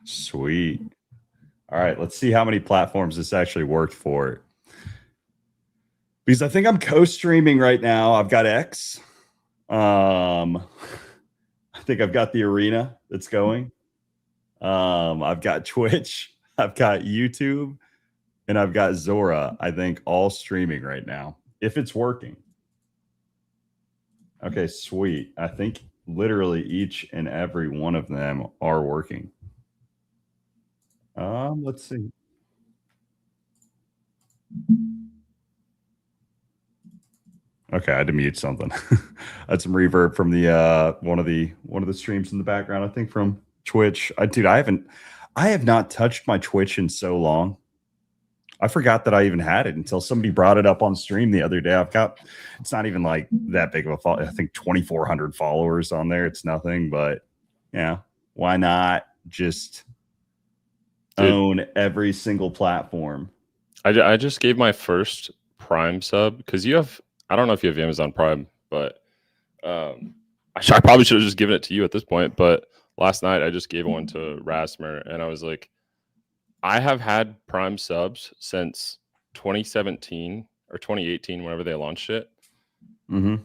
Sweet. All right, let's see how many platforms this actually worked for. Because I think I'm co-streaming right now. I've got X. I think I've got the arena that's going. I've got Twitch. I've got YouTube. And I've got Zora, I think, all streaming right now, if it's working. Okay, sweet. I think literally each and every one of them are working. Let's see. Okay, I had to mute something. I had some reverb from the one of the streams in the background, I think from Twitch. Dude, I have not touched my Twitch in so long. I forgot that I even had it until somebody brought it up on stream the other day. It's not even like that big of a follow. I think 2,400 followers on there. It's nothing, but yeah, why not just own every single platform? I just gave my first Prime sub because I don't know if you have Amazon Prime, but I probably should have just given it to you at this point. But last night I just gave one to Rasmer, and I was like, I have had Prime subs since 2017 or 2018, whenever they launched it. Mm-hmm.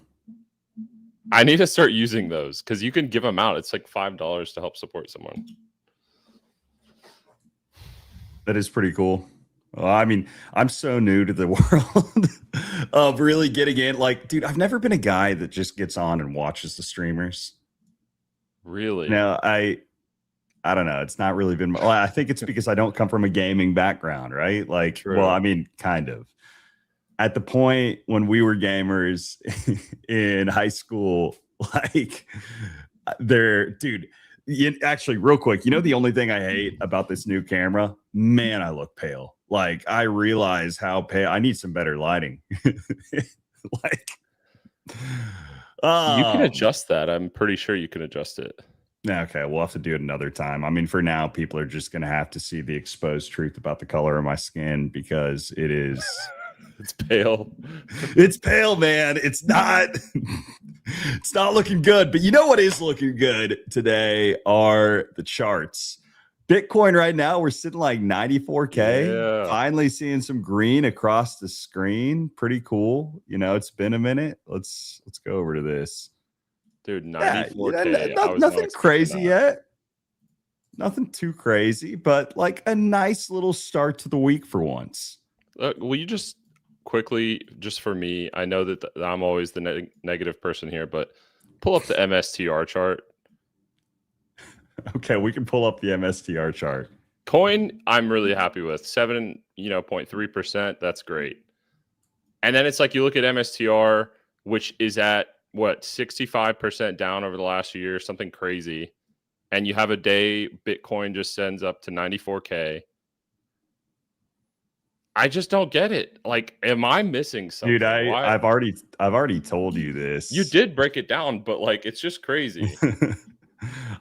I need to start using those because you can give them out. It's like $5 to help support someone. That is pretty cool. Well, I mean, I'm so new to the world of really getting in. Like, dude, I've never been a guy that just gets on and watches the streamers. Really? No, I don't know. It's not really been. Well, I think it's because I don't come from a gaming background, right? Like, True. Well, I mean, kind of. At the point when we were gamers in high school, like, dude. Actually, real quick, the only thing I hate about this new camera, man, I look pale. Like, I realize how pale. I need some better lighting. Like, you can adjust that. I'm pretty sure you can adjust it. Okay, we'll have to do it another time. I mean, for now, people are just going to have to see the exposed truth about the color of my skin because it is. It's pale. It's pale, man. It's not. It's not looking good. But you know what is looking good today are the charts. Bitcoin right now, we're sitting like 94K. Yeah. Finally seeing some green across the screen. Pretty cool. It's been a minute. Let's go over to this. Dude, 94K. Nothing crazy yet. Nothing too crazy, but like a nice little start to the week for once. Will you just quickly, just for me, I know that I'm always the negative person here, but pull up the MSTR chart. Okay, we can pull up the MSTR chart. Coin, I'm really happy with 0.3%. That's great. And then it's like you look at MSTR, which is at what 65% down over the last year, something crazy. And you have a day Bitcoin just sends up to 94K. I just don't get it. Like, am I missing something? Dude, I've already told you this. You did break it down, but like it's just crazy.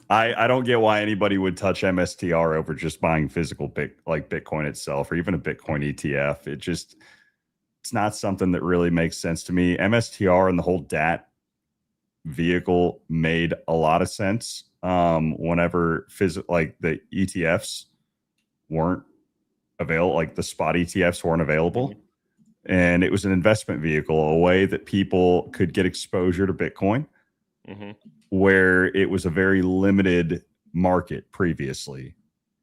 I don't get why anybody would touch MSTR over just buying physical Bitcoin itself or even a Bitcoin ETF. It's not something that really makes sense to me. MSTR and the whole DAT vehicle made a lot of sense whenever the ETFs weren't available, like the spot ETFs weren't available. Mm-hmm. And it was an investment vehicle, a way that people could get exposure to Bitcoin, mm-hmm. where it was a very limited market previously,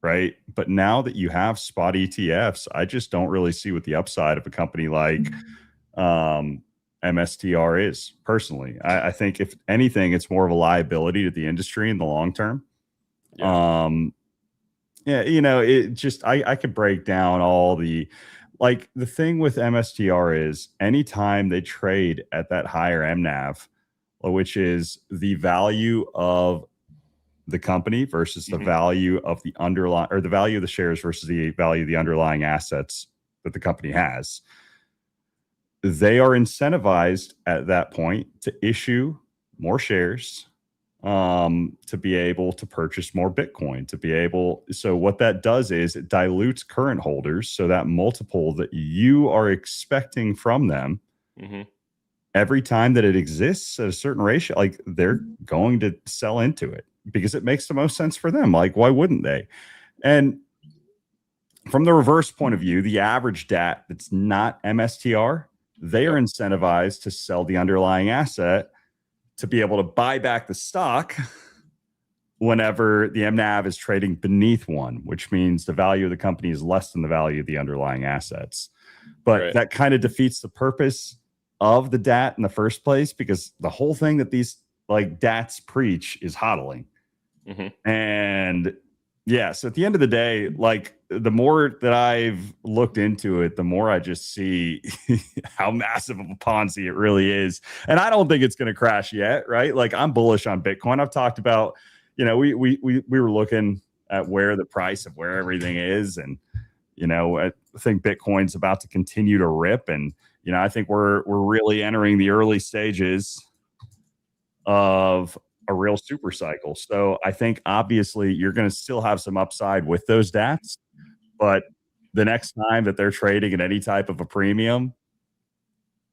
right? But now that you have spot ETFs, I just don't really see what the upside of a company like MSTR is, personally. I think if anything, it's more of a liability to the industry in the long term. Yeah. It just, I could break down all the thing with MSTR is anytime they trade at that higher MNAV, which is the value of the company versus the value of the underlying, or the value of the shares versus the value of the underlying assets that the company has, they are incentivized at that point to issue more shares, to be able to purchase more Bitcoin, so what that does is it dilutes current holders, so that multiple that you are expecting from them, every time that it exists at a certain ratio, like they're going to sell into it because it makes the most sense for them. Like, why wouldn't they? And from the reverse point of view, the average DAT that's not MSTR, they are incentivized to sell the underlying asset to be able to buy back the stock whenever the MNAV is trading beneath one, which means the value of the company is less than the value of the underlying assets. But that kind of defeats the purpose of the DAT in the first place, because the whole thing that these like DATs preach is hodling. And yeah, so at the end of the day, like the more that I've looked into it, the more I just see how massive of a Ponzi it really is. And I don't think it's going to crash yet, right? Like I'm bullish on Bitcoin. I've talked about, you know, we were looking at where the price of where everything is, and you know, I think Bitcoin's about to continue to rip, and you know, I think we're really entering the early stages of a real super cycle. So I think obviously you're going to still have some upside with those DATs, but the next time that they're trading at any type of a premium,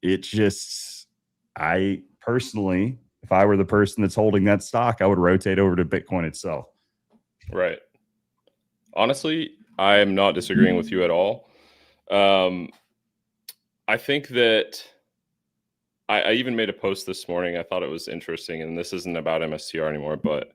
it just, I personally, if I were the person that's holding that stock, I would rotate over to Bitcoin itself. Right. Honestly, I am not disagreeing with you at all. I think that I even made a post this morning. I thought it was interesting, and this isn't about MSTR anymore, but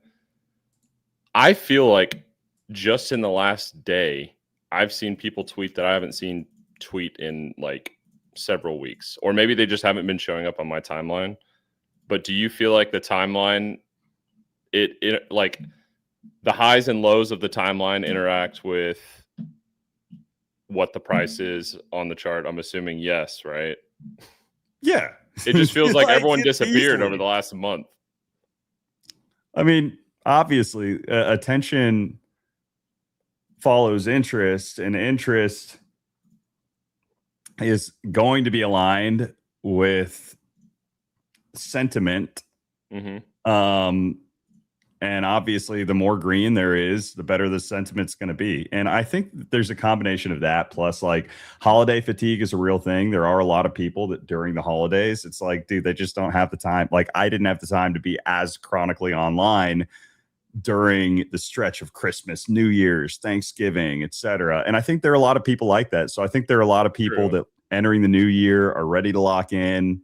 I feel like just in the last day, I've seen people tweet that I haven't seen tweet in like several weeks, or maybe they just haven't been showing up on my timeline. But do you feel like the timeline, it like the highs and lows of the timeline interact with what the price is on the chart? I'm assuming yes, right? Yeah. It just feels like everyone disappeared over the last month. I mean, obviously, attention follows interest, and interest is going to be aligned with sentiment. And obviously, the more green there is, the better the sentiment's going to be. And I think there's a combination of that. Plus, like, holiday fatigue is a real thing. There are a lot of people that during the holidays, it's like, dude, they just don't have the time. Like, I didn't have the time to be as chronically online during the stretch of Christmas, New Year's, Thanksgiving, etc. And I think there are a lot of people like that. So I think there are a lot of people that entering the new year are ready to lock in.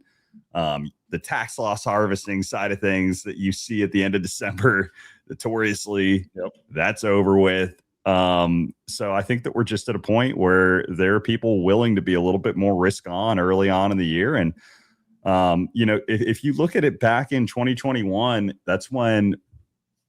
The tax loss harvesting side of things that you see at the end of December, notoriously, that's over with. So I think that we're just at a point where there are people willing to be a little bit more risk on early on in the year. And, you know, if you look at it back in 2021, that's when,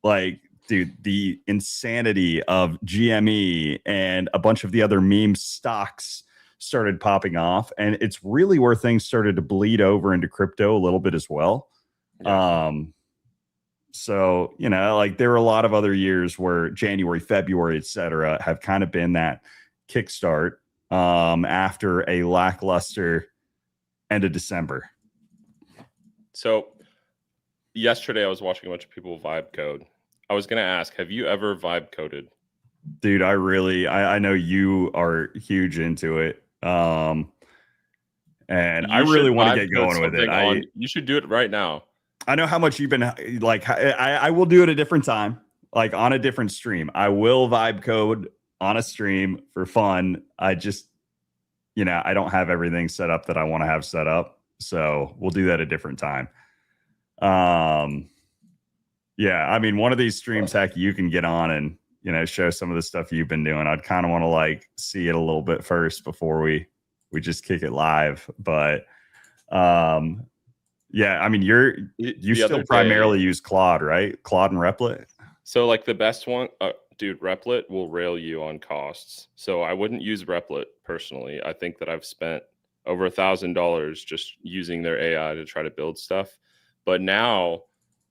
like, dude, the insanity of GME and a bunch of the other meme stocks started popping off, and it's really where things started to bleed over into crypto a little bit as well. So, you know, like there were a lot of other years where January, February, etc., have kind of been that kickstart after a lackluster end of December. So yesterday I was watching a bunch of people vibe code. I was going to ask, have you ever vibe coded? Dude, I know you are huge into it. And I really want to get going with it. You should do it right now. I know how much you've been like, I will do it a different time, like on a different stream. I will vibe code on a stream for fun. I just, you know, I don't have everything set up that I want to have set up. So we'll do that a different time. Yeah, I mean, one of these streams, heck, you can get on and, you know, show some of the stuff you've been doing. I'd kind of want to like see it a little bit first before we just kick it live. But yeah, I mean, you still primarily use Claude, right? Claude and Replit. So like the best one, dude, Replit will rail you on costs. So I wouldn't use Replit personally. I think that I've spent over $1,000 just using their AI to try to build stuff. But now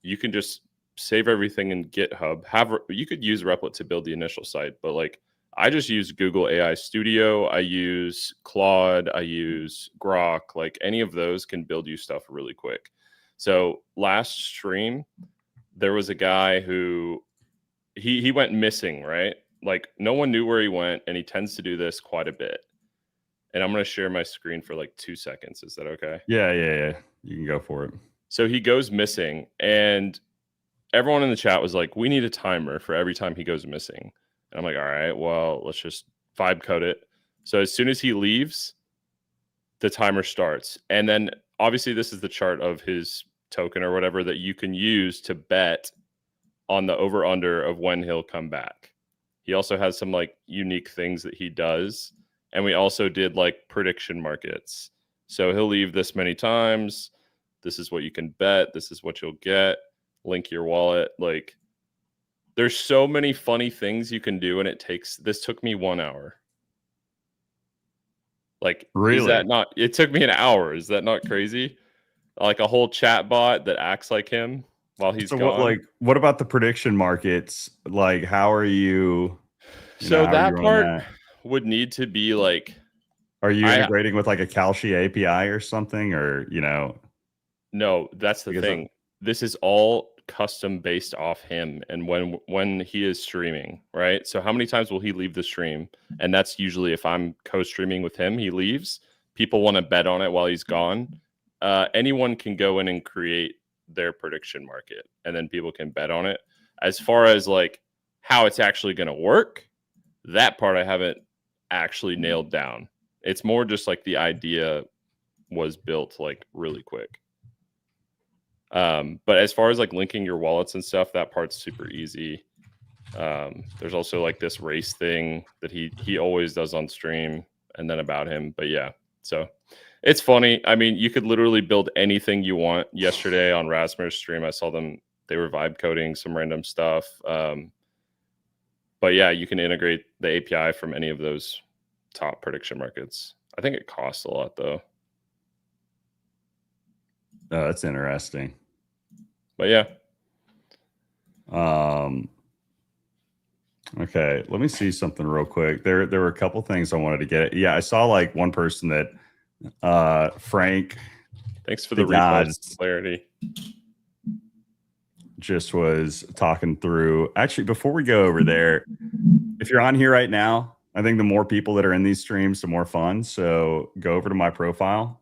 you can just save everything in GitHub. You could use Replit to build the initial site, but like I just use Google AI Studio. I use Claude. I use Grok. Like any of those can build you stuff really quick. So last stream, there was a guy who he went missing, right? Like no one knew where he went, and he tends to do this quite a bit. And I'm going to share my screen for like 2 seconds. Is that okay? Yeah. You can go for it. So he goes missing, and everyone in the chat was like, we need a timer for every time he goes missing. And I'm like, all right, well, let's just vibe code it. So as soon as he leaves, the timer starts. And then obviously this is the chart of his token or whatever that you can use to bet on the over under of when he'll come back. He also has some like unique things that he does. And we also did like prediction markets. So he'll leave this many times. This is what you can bet. This is what you'll get. Link your wallet. Like, there's so many funny things you can do. And this took me 1 hour. Like, Really? Is that not, it took me an hour. Is that not crazy? Like a whole chat bot that acts like him while he's gone. What about the prediction markets? Like, how are you? So how are you that running part that? would need to be like, Are you integrating with like a Kalshi API or something, or No, that's the thing. This is all custom based off him and when he is streaming, right? So how many times will he leave the stream? And that's usually if I'm co-streaming with him, he leaves. People want to bet on it while he's gone. Anyone can go in and create their prediction market, and then people can bet on it. As far as like how it's actually going to work, that part I haven't actually nailed down. It's more just like the idea was built like really quick. But as far as like linking your wallets and stuff, that part's super easy. There's also like this race thing that he always does on stream, and then about him. But yeah, so it's funny. I mean, you could literally build anything you want. Yesterday on Rasmus's stream, I saw they were vibe coding some random stuff. But yeah, you can integrate the API from any of those top prediction markets. I think it costs a lot though. Oh, that's interesting. But yeah. Okay, let me see something real quick. There were a couple things I wanted to get. Yeah, I saw like one person that Frank. Thanks for the repost clarity. Just was talking through. Actually, before we go over there, if you're on here right now, I think the more people that are in these streams, the more fun. So go over to my profile.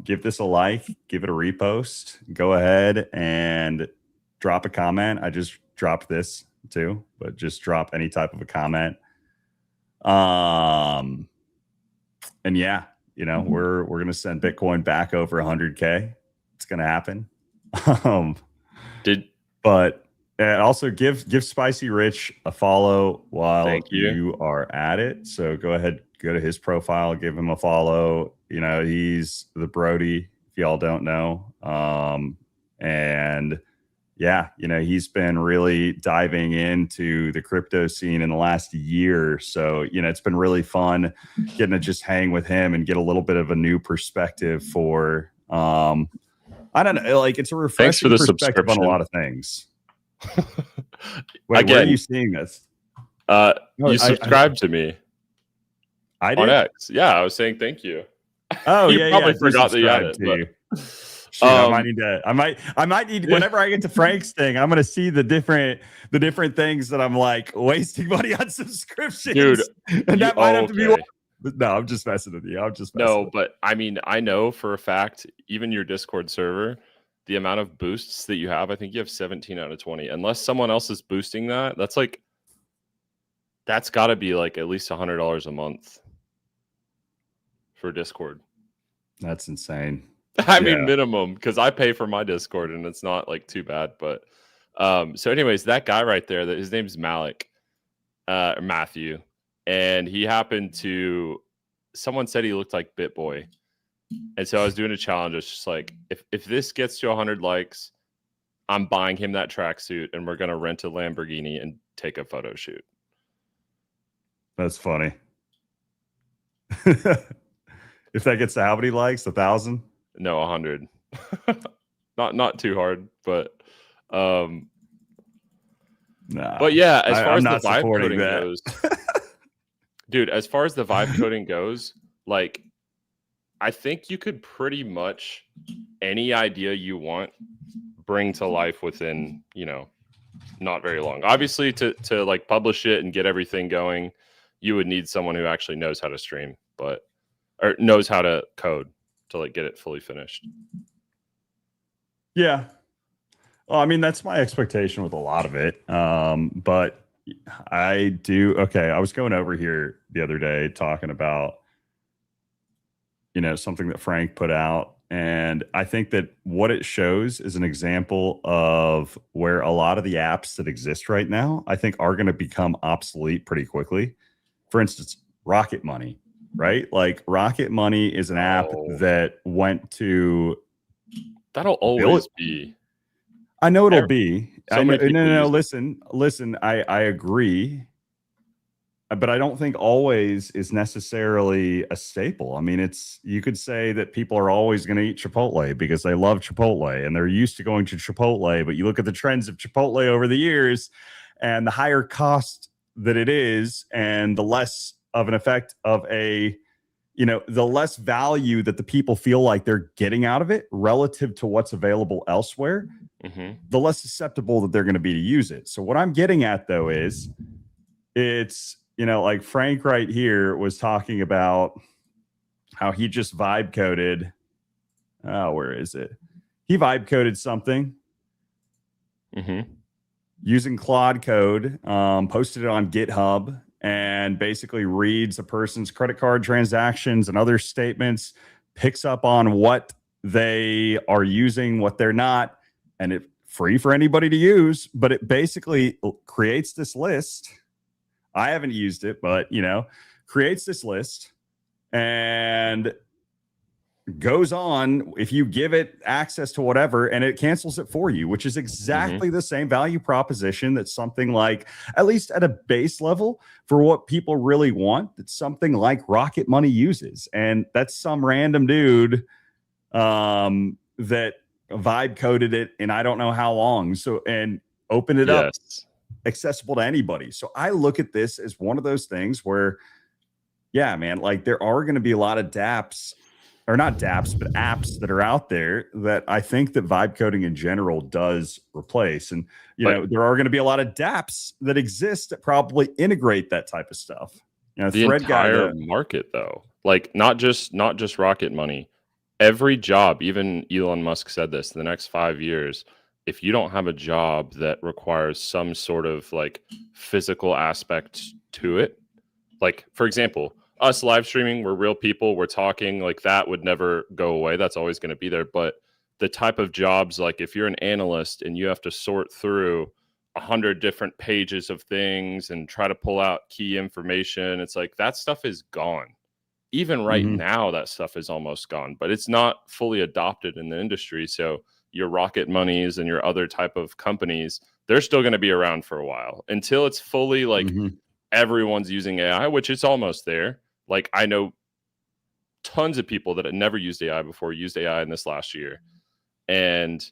Give this a like, give it a repost. Go ahead and drop a comment. I just dropped this too, but just drop any type of a comment. And yeah, we're gonna send Bitcoin back over 100K. It's gonna happen. But also give Spicy Rich a follow while you are at it. So go ahead, go to his profile, give him a follow. He's the Brody, if y'all don't know. And yeah, he's been really diving into the crypto scene in the last year. So, it's been really fun getting to just hang with him and get a little bit of a new perspective for, I don't know, like it's a refreshing perspective on a lot of things. Wait, again, where are you seeing this? You subscribed to me. I did? On X. Yeah, I was saying thank you. Oh, you probably forgot that you had it. Shoot, I might need whenever I get to Frank's thing, I'm gonna see the different things that I'm like wasting money on subscriptions. Dude, and that might have to be one. No, I'm just messing with you. But I mean, I know for a fact, even your Discord server, the amount of boosts that you have, I think you have 17 out of 20. Unless someone else is boosting that's got to be like at least $100 a month for Discord. That's insane. I mean, minimum, because I pay for my Discord and it's not like too bad. But so anyways, that guy right there, his name's Matthew. And he happened to, someone said he looked like BitBoy. And so I was doing a challenge. It's just like, if this gets to 100 likes, I'm buying him that tracksuit and we're going to rent a Lamborghini and take a photo shoot. That's funny. If that gets to how many likes? 1,000? No, 100. not too hard, but nah. But yeah, as far as the vibe coding goes, dude, as far as the vibe coding goes, like I think you could pretty much any idea you want bring to life within, not very long. Obviously to like publish it and get everything going, you would need someone who actually knows how to stream, or knows how to code to like get it fully finished. Yeah. Well, I mean, that's my expectation with a lot of it. But I do. Okay. I was going over here the other day talking about, something that Frank put out. And I think that what it shows is an example of where a lot of the apps that exist right now, I think, are going to become obsolete pretty quickly. For instance, Rocket Money, right? Like Rocket Money is an app Oh, that went to that'll bill. always be. I know it'll There- be. So I know. many No, people no, no. use it. Listen. I agree, but I don't think always is necessarily a staple. I mean, you could say that people are always going to eat Chipotle because they love Chipotle and they're used to going to Chipotle. But you look at the trends of Chipotle over the years and the higher cost that it is and the less of an effect of the less value that the people feel like they're getting out of it relative to what's available elsewhere, the less susceptible that they're going to be to use it. So what I'm getting at though is it's, like Frank right here was talking about how he just vibe coded. Oh, where is it? He vibe coded something using Claude code, posted it on GitHub, and basically reads a person's credit card transactions and other statements, picks up on what they are using, what they're not, and it's free for anybody to use. But it basically creates this list. I haven't used it, but creates this list and goes on if you give it access to whatever, and it cancels it for you, which is exactly the same value proposition that something like, at least at a base level for what people really want, that something like Rocket Money uses. And that's some random dude that vibe coded it in I don't know how long, so, and opened it up Yes. accessible to anybody. So I look at this as one of those things where, yeah, man, like there are going to be a lot of dApps, or not dApps, but apps that are out there that I think that vibe coding in general does replace. And, there are going to be a lot of dApps that exist that probably integrate that type of stuff. The Thread guy, entire market though, like not just Rocket Money, every job, even Elon Musk said this, the next 5 years, if you don't have a job that requires some sort of like physical aspect to it, like for example, us live streaming, we're real people, we're talking, like that would never go away. That's always going to be there. But the type of jobs, like if you're an analyst and you have to sort through 100 different pages of things and try to pull out key information, it's like that stuff is gone. Even right now, that stuff is almost gone, but it's not fully adopted in the industry. So your Rocket Monies and your other type of companies, they're still going to be around for a while until it's fully like everyone's using AI, which it's almost there. Like I know tons of people that had never used AI before used AI in this last year. And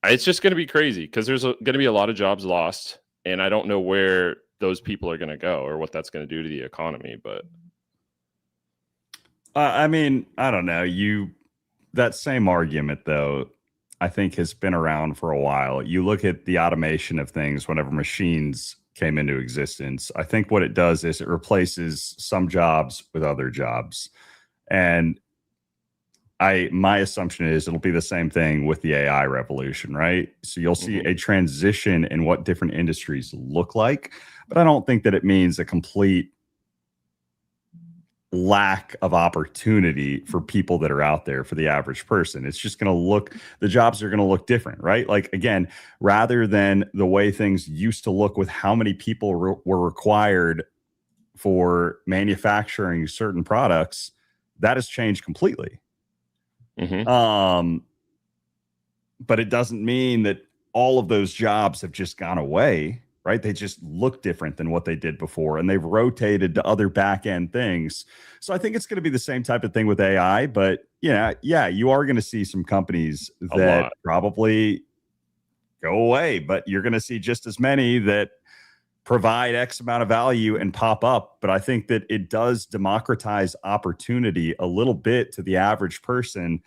it's just going to be crazy because there's going to be a lot of jobs lost. And I don't know where those people are going to go or what that's going to do to the economy. But I mean, I don't know. That same argument, though, I think has been around for a while. You look at the automation of things whenever machines came into existence. I think what it does is it replaces some jobs with other jobs. And my assumption is it'll be the same thing with the AI revolution, right? So you'll see a transition in what different industries look like, but I don't think that it means a complete lack of opportunity for people that are out there for the average person. It's just the jobs are going to look different, right? Like, again, rather than the way things used to look with how many people were required for manufacturing certain products, that has changed completely. But it doesn't mean that all of those jobs have just gone away, right? They just look different than what they did before, and they've rotated to other back end things. So I think it's going to be the same type of thing with AI. But yeah, you are going to see some companies that probably go away, but you're going to see just as many that provide X amount of value and pop up. But I think that it does democratize opportunity a little bit to the average person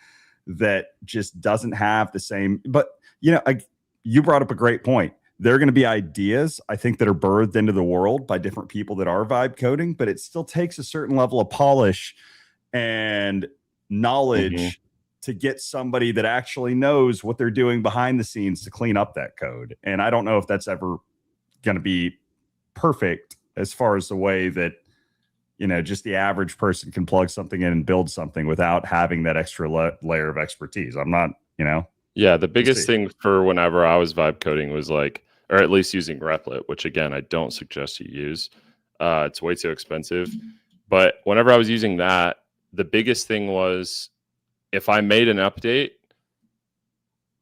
that just doesn't have the same. But you brought up a great point. There are going to be ideas, I think, that are birthed into the world by different people that are vibe coding, but it still takes a certain level of polish and knowledge to get somebody that actually knows what they're doing behind the scenes to clean up that code. And I don't know if that's ever going to be perfect as far as the way that, just the average person can plug something in and build something without having that extra layer of expertise. I'm not, Yeah, the biggest thing for whenever I was vibe coding was like, or at least using Replit, which again, I don't suggest you use. It's way too expensive. But whenever I was using that, the biggest thing was if I made an update,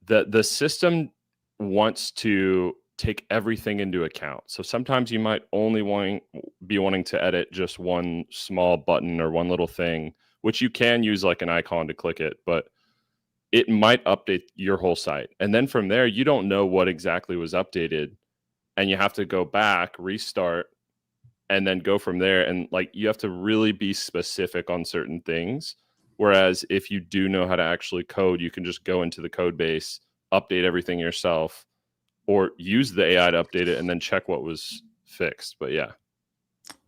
the system wants to take everything into account. So sometimes you might only be wanting to edit just one small button or one little thing, which you can use like an icon to click it, but it might update your whole site. And then from there, you don't know what exactly was updated, and you have to go back, restart, and then go from there. And like, you have to really be specific on certain things. Whereas if you do know how to actually code, you can just go into the code base, update everything yourself, or use the AI to update it and then check what was fixed. But yeah.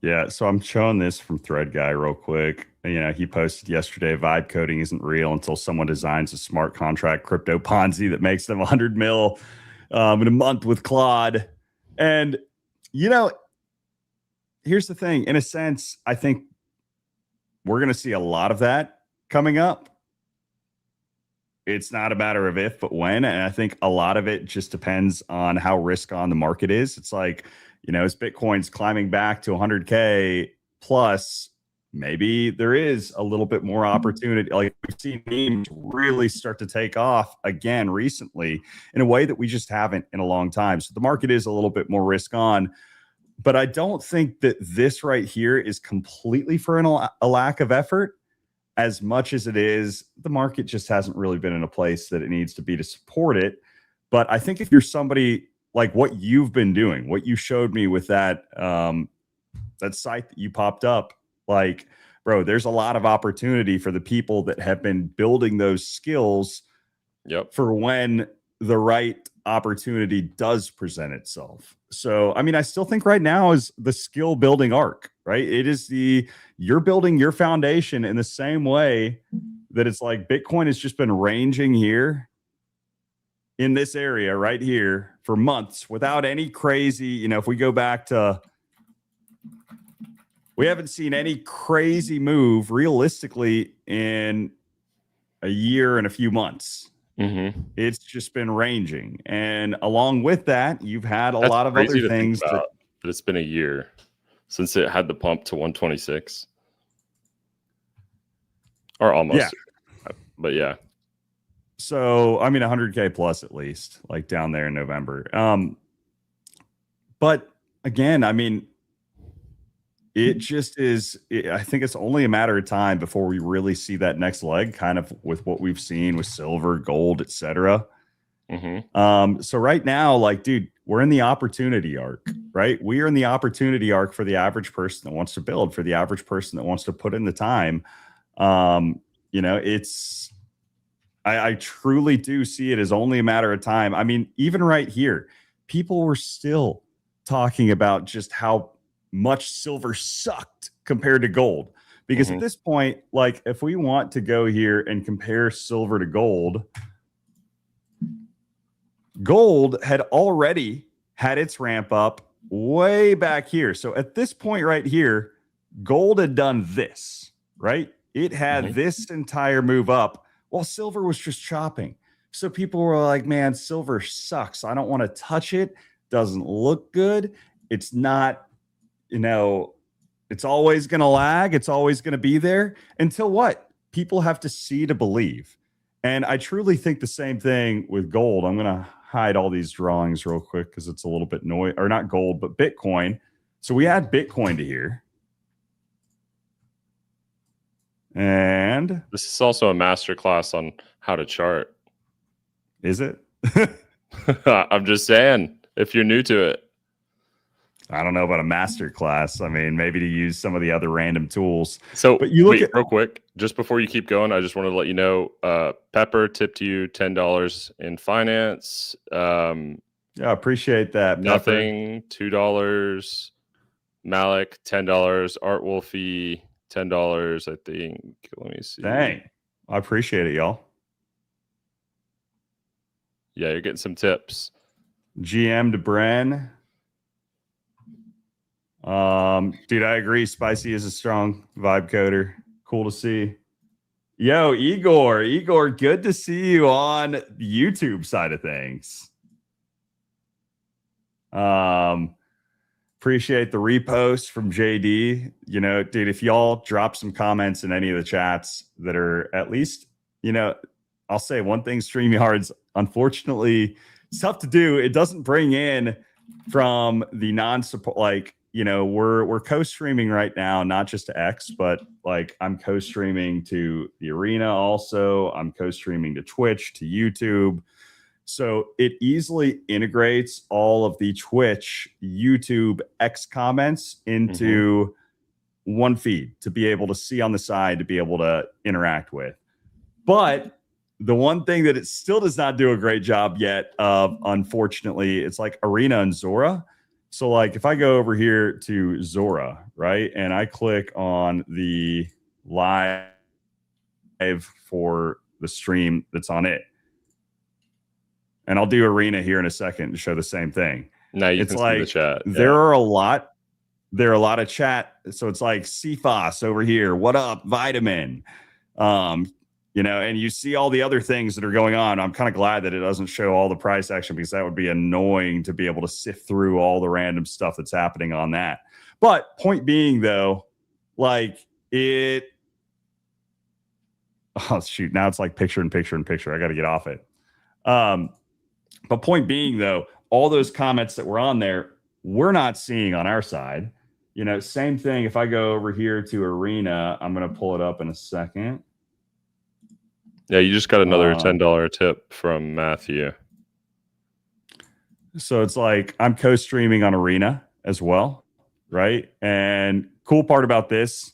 Yeah. So I'm showing this from Thread Guy real quick. He posted yesterday, vibe coding isn't real until someone designs a smart contract crypto Ponzi that makes them 100 mil in a month with Claude. And, here's the thing. In a sense, I think we're going to see a lot of that coming up. It's not a matter of if, but when. And I think a lot of it just depends on how risk on the market is. It's like, as Bitcoin's climbing back to 100K plus, maybe there is a little bit more opportunity. Like, we've seen memes really start to take off again recently in a way that we just haven't in a long time. So the market is a little bit more risk on. But I don't think that this right here is completely for a lack of effort. As much as it is, the market just hasn't really been in a place that it needs to be to support it. But I think if you're somebody like what you've been doing, what you showed me with that that site that you popped up, like, bro, there's a lot of opportunity for the people that have been building those skills. Yep. For when the right opportunity does present itself. So, I mean, I still think right now is the skill building arc, right? It is you're building your foundation in the same way that it's like Bitcoin has just been ranging here in this area right here for months without any crazy, if we go back to, we haven't seen any crazy move realistically in a year and a few months. Mm-hmm. It's just been ranging. And along with that, you've had a lot of other things that it's been a year since it had the pump to 126 or almost. Yeah. But yeah. So, I mean, 100K plus at least, like down there in November. But again, I mean, it just is, I think it's only a matter of time before we really see that next leg, kind of with what we've seen with silver, gold, etc. Mm-hmm. So right now, like, dude, we're in the opportunity arc, right? We are in the opportunity arc for the average person that wants to build, for the average person that wants to put in the time. It's, I truly do see it as only a matter of time. I mean, even right here, people were still talking about just how much silver sucked compared to gold. Because at this point, like, if we want to go here and compare silver to gold, gold had already had its ramp up way back here. So at this point right here, gold had done this, right? It had this entire move up while silver was just chopping. So people were like, man, silver sucks. I don't want to touch it. Doesn't look good. It's not, it's always going to lag. It's always going to be there until what? People have to see to believe. And I truly think the same thing with gold. I'm going to hide all these drawings real quick because it's a little bit noisy, or not gold, but Bitcoin. So we add Bitcoin to here. And this is also a masterclass on how to chart. Is it? I'm just saying, if you're new to it. I don't know about a master class. I mean, maybe to use some of the other random tools. So, but you look at real quick, just before you keep going, I just wanted to let you know, Pepper tipped you $10 in finance. Yeah, I appreciate that. Nothing, Pepper. $2. Malik, $10. Art Wolfie, $10. I think. Let me see. Dang, I appreciate it, y'all. Yeah, you're getting some tips. GM to Bren. Dude, I agree. Spicy is a strong vibe coder. Cool to see. Yo, Igor, good to see you on the YouTube side of things. Appreciate the repost from JD. You know, dude, if y'all drop some comments in any of the chats that are at least, you know, I'll say one thing, StreamYard's unfortunately it's tough to do. It doesn't bring in from the non-support, like, you know, we're co-streaming right now, not just to X, but like I'm co-streaming to the arena also. I'm co-streaming to Twitch, to YouTube. So it easily integrates all of the Twitch, YouTube, X comments into one feed to be able to see on the side, to be able to interact with. But the one thing that it still does not do a great job yet of, unfortunately, it's like Arena and Zora. So like if I go over here to Zora, right, and I click on the live for the stream that's on it, and I'll do Arena here in a second to show the same thing. Now you it's can like see the chat. There are a lot of chat. So it's like CFOS over here. What up, Vitamin? You know, and you see all the other things that are going on. I'm kind of glad that it doesn't show all the price action, because that would be annoying to be able to sift through all the random stuff that's happening on that. But point being, though, like it. Oh, shoot. Now it's like picture in picture in picture. I got to get off it. But point being, though, all those comments that were on there, we're not seeing on our side. You know, same thing. If I go over here to Arena, I'm going to pull it up in a second. Yeah, you just got another $10 tip from Matthew. So it's like I'm co-streaming on Arena as well, right? And cool part about this,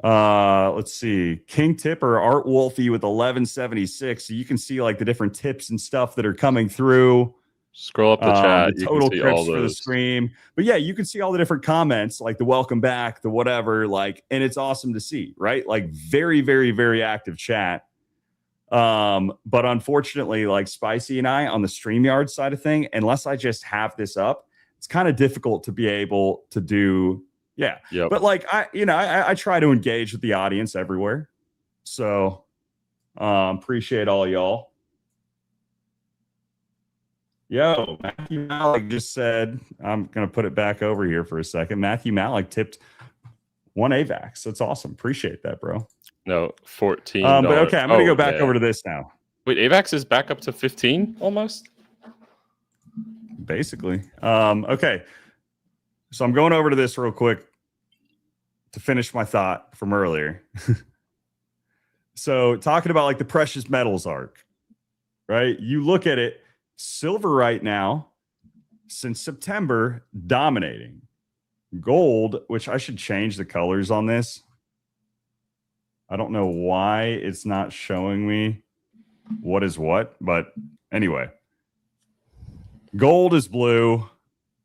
let's see, King Tipper, Art Wolfie with 1176. So you can see like the different tips and stuff that are coming through. Scroll up the chat. The total trips for the stream. But yeah, you can see all the different comments, like the welcome back, the whatever, like, and it's awesome to see, right? Like very, very, very active chat. But unfortunately, like Spicy and I on the StreamYard side of thing, unless I just have this up, it's kind of difficult to be able to do. Yeah. Yep. But like I try to engage with the audience everywhere. So appreciate all y'all. Yo, Matthew Malik just said, I'm going to put it back over here for a second. Matthew Malik tipped one AVAX. That's awesome. Appreciate that, bro. No, $14. But okay, I'm going to go back over to this now. Wait, AVAX is back up to 15 almost? Basically. Okay. So I'm going over to this real quick to finish my thought from earlier. So talking about like the precious metals arc, right? You look at it, silver right now, since September, dominating. Gold, which I should change the colors on this. I don't know why it's not showing me what is what, but anyway. Gold is blue.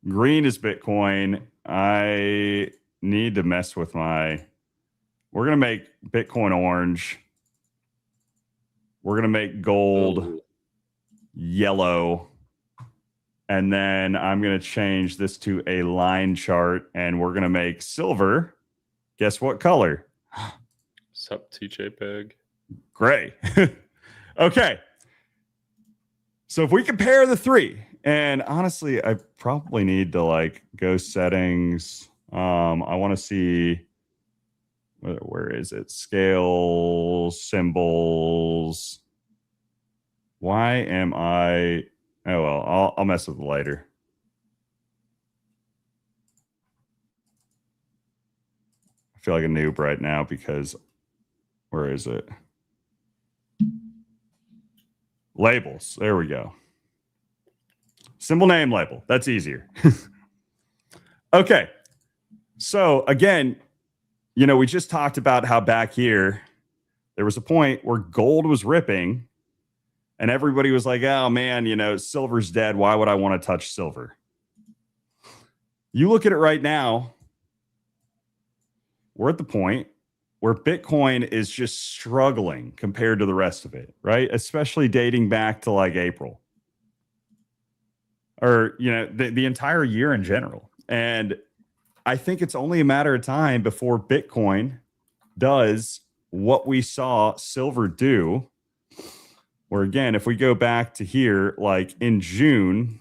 Green is Bitcoin. I need to mess with we're going to make Bitcoin orange. We're going to make gold yellow, and then I'm going to change this to a line chart, and we're going to make silver. Guess what color? Sup, TJPEG? Gray. Okay. So if we compare the three, and honestly, I probably need to like go settings. I want to see, where is it? Scale, symbols. Why am I? Oh, well, I'll mess with it later. I feel like a noob right now because where is it? Labels. There we go. Symbol name label. That's easier. Okay. So again, you know, we just talked about how back here, there was a point where gold was ripping. And everybody was like, oh, man, you know, silver's dead. Why would I want to touch silver? You look at it right now. We're at the point where Bitcoin is just struggling compared to the rest of it, right? Especially dating back to like April. Or, you know, the entire year in general. And I think it's only a matter of time before Bitcoin does what we saw silver do. Where again, if we go back to here, like in June,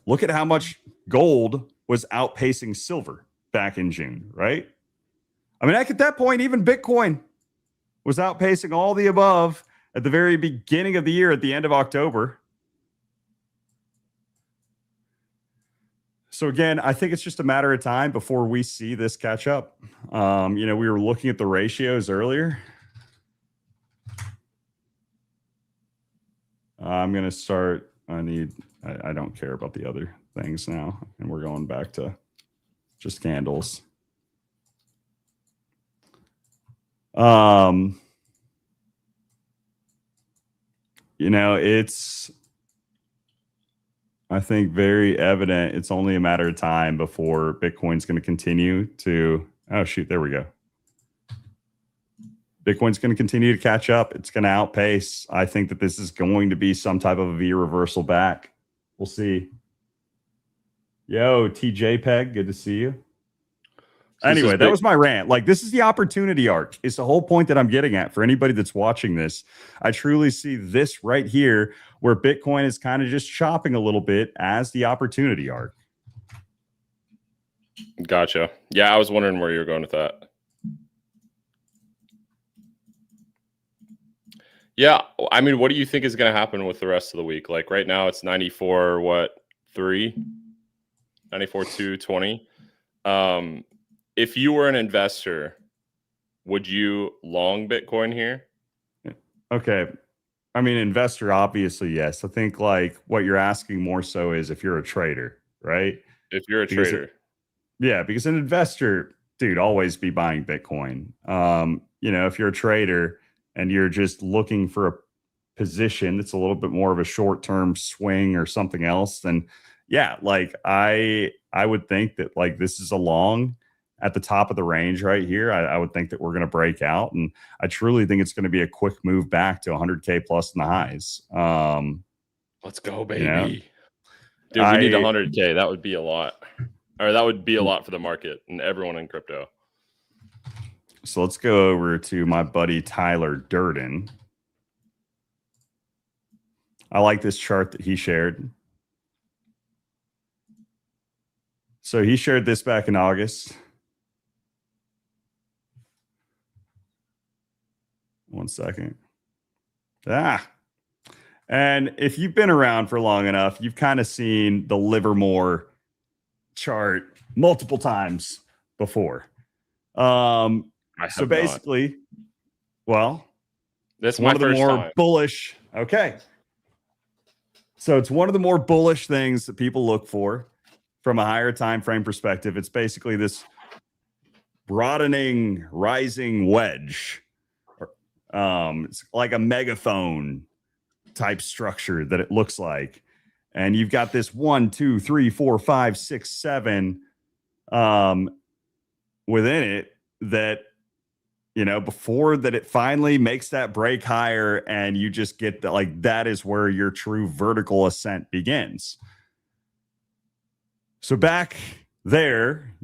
look at how much gold was outpacing silver back in June, right? I mean, at that point, even Bitcoin was outpacing all the above at the very beginning of the year, at the end of October. So again, I think it's just a matter of time before we see this catch up. We were looking at the ratios earlier. I'm going to start. I don't care about the other things now. And we're going back to just candles. It's, I think, very evident. It's only a matter of time before Bitcoin's going to continue to, oh, shoot, there we go. Bitcoin's going to continue to catch up. It's going to outpace. I think that this is going to be some type of a V reversal back. We'll see. Yo, TJ Peg, good to see you. Anyway, that was my rant. Like, this is the opportunity arc. It's the whole point that I'm getting at for anybody that's watching this. I truly see this right here where Bitcoin is kind of just chopping a little bit as the opportunity arc. Gotcha. Yeah, I was wondering where you were going with that. Yeah, I mean, what do you think is going to happen with the rest of the week? Like right now it's 94, 3? 94.220. If you were an investor, would you long Bitcoin here? Okay. I mean, investor, obviously, yes. I think like what you're asking more so is if you're a trader, right? If you're a trader. Because an investor, dude, always be buying Bitcoin. If you're a trader and you're just looking for a position that's a little bit more of a short-term swing or something else, then yeah, like I would think that like this is a long at the top of the range right here. I would think that we're going to break out, and I truly think it's going to be a quick move back to 100K plus in the highs. Let's go, baby. Dude, we need 100K. That would be a lot. Or that would be a lot for the market and everyone in crypto. So let's go over to my buddy Tyler Durden. I like this chart that he shared. So he shared this back in August. One second. And if you've been around for long enough, you've kind of seen the Livermore chart multiple times before. So basically, well, that's one of the more bullish. Okay. So it's one of the more bullish things that people look for from a higher time frame perspective. It's basically this broadening, rising wedge. It's like a megaphone type structure that it looks like. And you've got this 1, 2, 3, 4, 5, 6, 7 within it that, before that it finally makes that break higher and you just get that, like, that is where your true vertical ascent begins. So back there,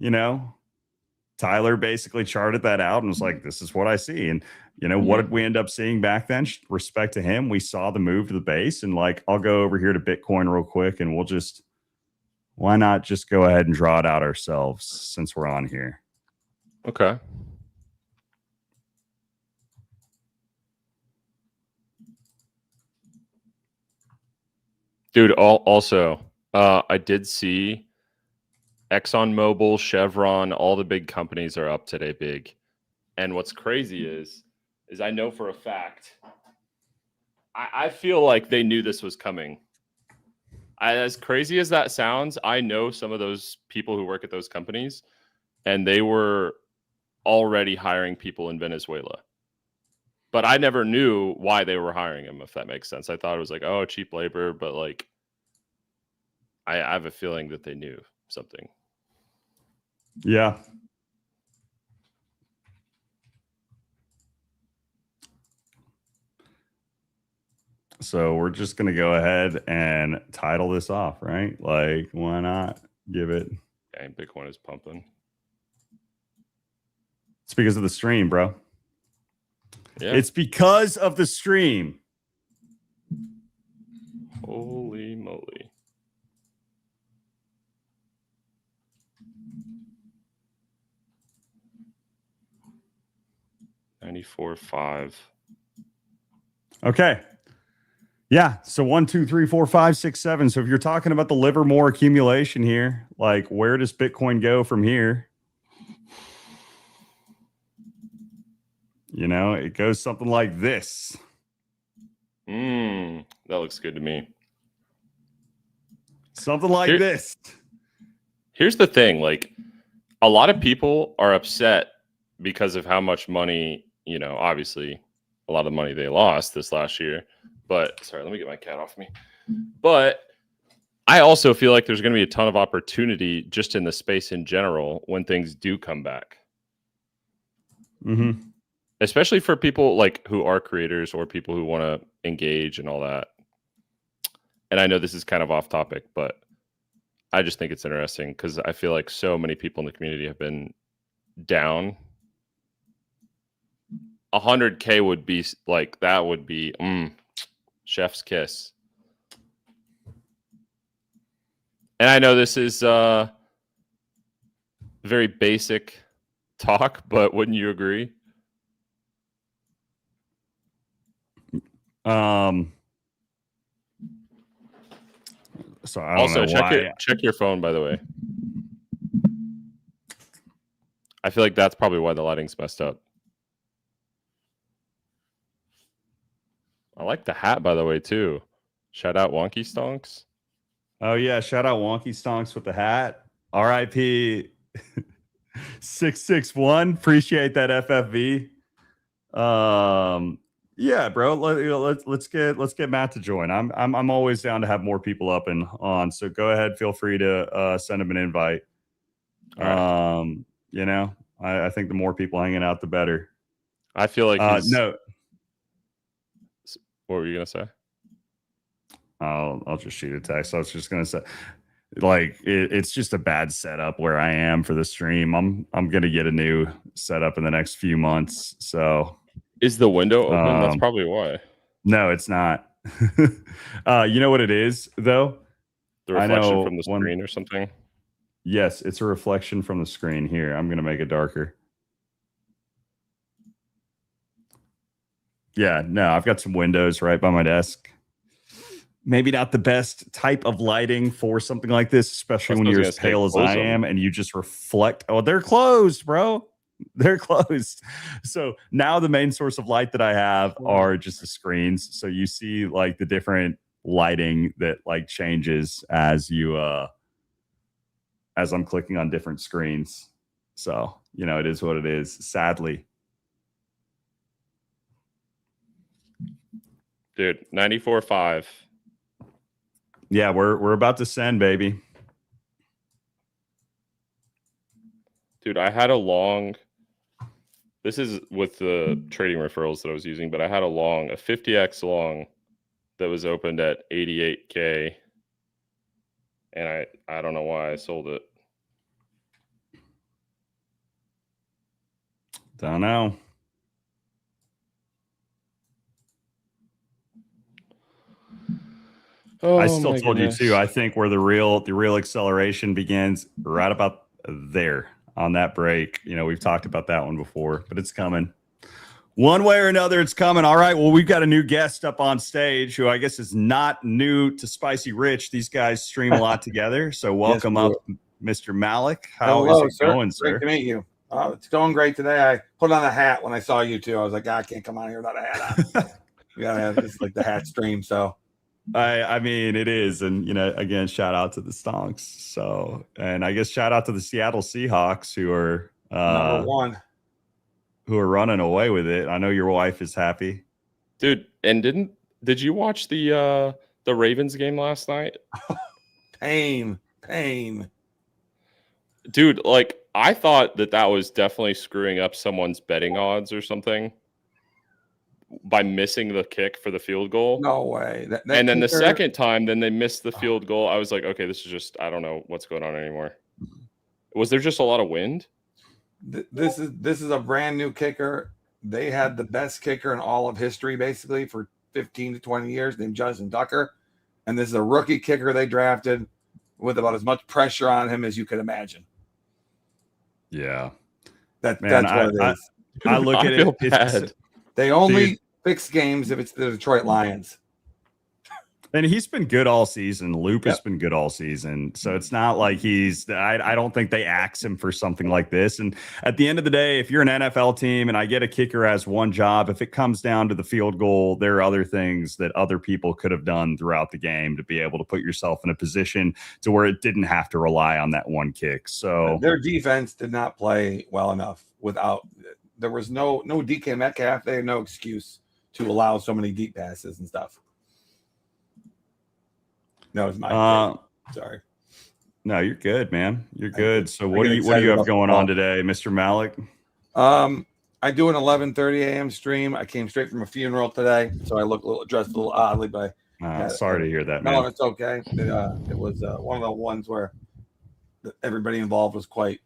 Tyler basically charted that out and was like, this is what I see. And, what did we end up seeing back then? Respect to him, we saw the move to the base. And like, I'll go over here to Bitcoin real quick and why not just go ahead and draw it out ourselves since we're on here? Okay. Dude, also, I did see ExxonMobil, Chevron, all the big companies are up today big. And what's crazy is I know for a fact, I feel like they knew this was coming. As crazy as that sounds, I know some of those people who work at those companies, and they were already hiring people in Venezuela. But I never knew why they were hiring them, if that makes sense. I thought it was like, oh, cheap labor, but like, I have a feeling that they knew something. Yeah. So we're just going to go ahead and title this off, right? Like, why not give it? Dang, Bitcoin is pumping. It's because of the stream, bro. Yeah. It's because of the stream. Holy moly. $94.5. Okay. Yeah. So 1, 2, 3, 4, 5, 6, 7. So if you're talking about the Livermore accumulation here, like where does Bitcoin go from here? You know, it goes something like this. That looks good to me. Something like this. Here's the thing. Like, a lot of people are upset because of how much money, you know, obviously a lot of money they lost this last year. But sorry, let me get my cat off me. But I also feel like there's going to be a ton of opportunity just in the space in general when things do come back. Mm-hmm. Especially for people like who are creators or people who want to engage and all that. And I know this is kind of off topic, but I just think it's interesting because I feel like so many people in the community have been down. 100K would be like, that would be chef's kiss. And I know this is very basic talk, but wouldn't you agree? So I don't know why. Check your phone, by the way. I feel like that's probably why the lighting's messed up. I like the hat, by the way, too. Shout out Wonky Stonks. Oh yeah, shout out Wonky Stonks with the hat. RIP 661. Appreciate that FFV. Yeah, bro. Let's get Matt to join. I'm always down to have more people up and on. So go ahead, feel free to send him an invite. All right. You know, I think the more people hanging out, the better. I feel like no. What were you gonna say? I'll just shoot a text. I was just gonna say, like, it's just a bad setup where I am for the stream. I'm gonna get a new setup in the next few months. So is the window open? That's probably why. No, it's not. You know what it is though? The reflection from the screen or something. Yes, it's a reflection from the screen. Here, I'm gonna make it darker. Yeah, no, I've got some windows right by my desk. Maybe not the best type of lighting for something like this, especially when you're as pale as I am and you just reflect. Oh, they're closed, bro. They're closed. So now the main source of light that I have are just the screens. So you see like the different lighting that like changes as you as I'm clicking on different screens. So, you know, it is what it is, sadly. Dude, 94.5. Yeah, we're about to send, baby. Dude, I had a long, this is with the trading referrals that I was using, but I had a 50x long that was opened at 88K. And I don't know why I sold it. Don't know. Oh, I still told you too. I think where the real acceleration begins right about there on that break. You know, we've talked about that one before, but it's coming. One way or another, it's coming. All right. Well, we've got a new guest up on stage who I guess is not new to Spicy Rich. These guys stream a lot together. So welcome up, Mr. Malik. How is it going, sir? Great to meet you. It's going great today. I put on a hat when I saw you two. I was like, I can't come on here without a hat on. We gotta have this like the hat stream. So I mean, it is. And, you know, again, shout out to the Stonks. So, and I guess shout out to the Seattle Seahawks who are number one, who are running away with it. I know your wife is happy. Dude, and did you watch the Ravens game last night? Pain. Dude, like I thought that was definitely screwing up someone's betting odds or something by missing the kick for the field goal. No way. And then the second time, then they missed the field goal. I was like, okay, this is just, I don't know what's going on anymore. Was there just a lot of wind? This is a brand new kicker. They had the best kicker in all of history, basically, for 15 to 20 years, named Justin Tucker. And this is a rookie kicker they drafted with about as much pressure on him as you could imagine. Yeah. That's what it is. I look at feel it. bad. They only fix games if it's the Detroit Lions. And he's been good all season. Loop has Yep. been good all season. So it's not like I don't think they axe him for something like this. And at the end of the day, if you're an NFL team and I get a kicker as one job, if it comes down to the field goal, there are other things that other people could have done throughout the game to be able to put yourself in a position to where it didn't have to rely on that one kick. So their defense did not play well enough there was no DK Metcalf. They had no excuse to allow so many deep passes and stuff. No, it's my sorry. No, you're good, man. You're good. So what do you have going on today, Mr. Malik? I do an 11:30 a.m. stream. I came straight from a funeral today, so I look dressed a little oddly, but sorry to hear that, man. No, it's okay. It was one of the ones where everybody involved was quite,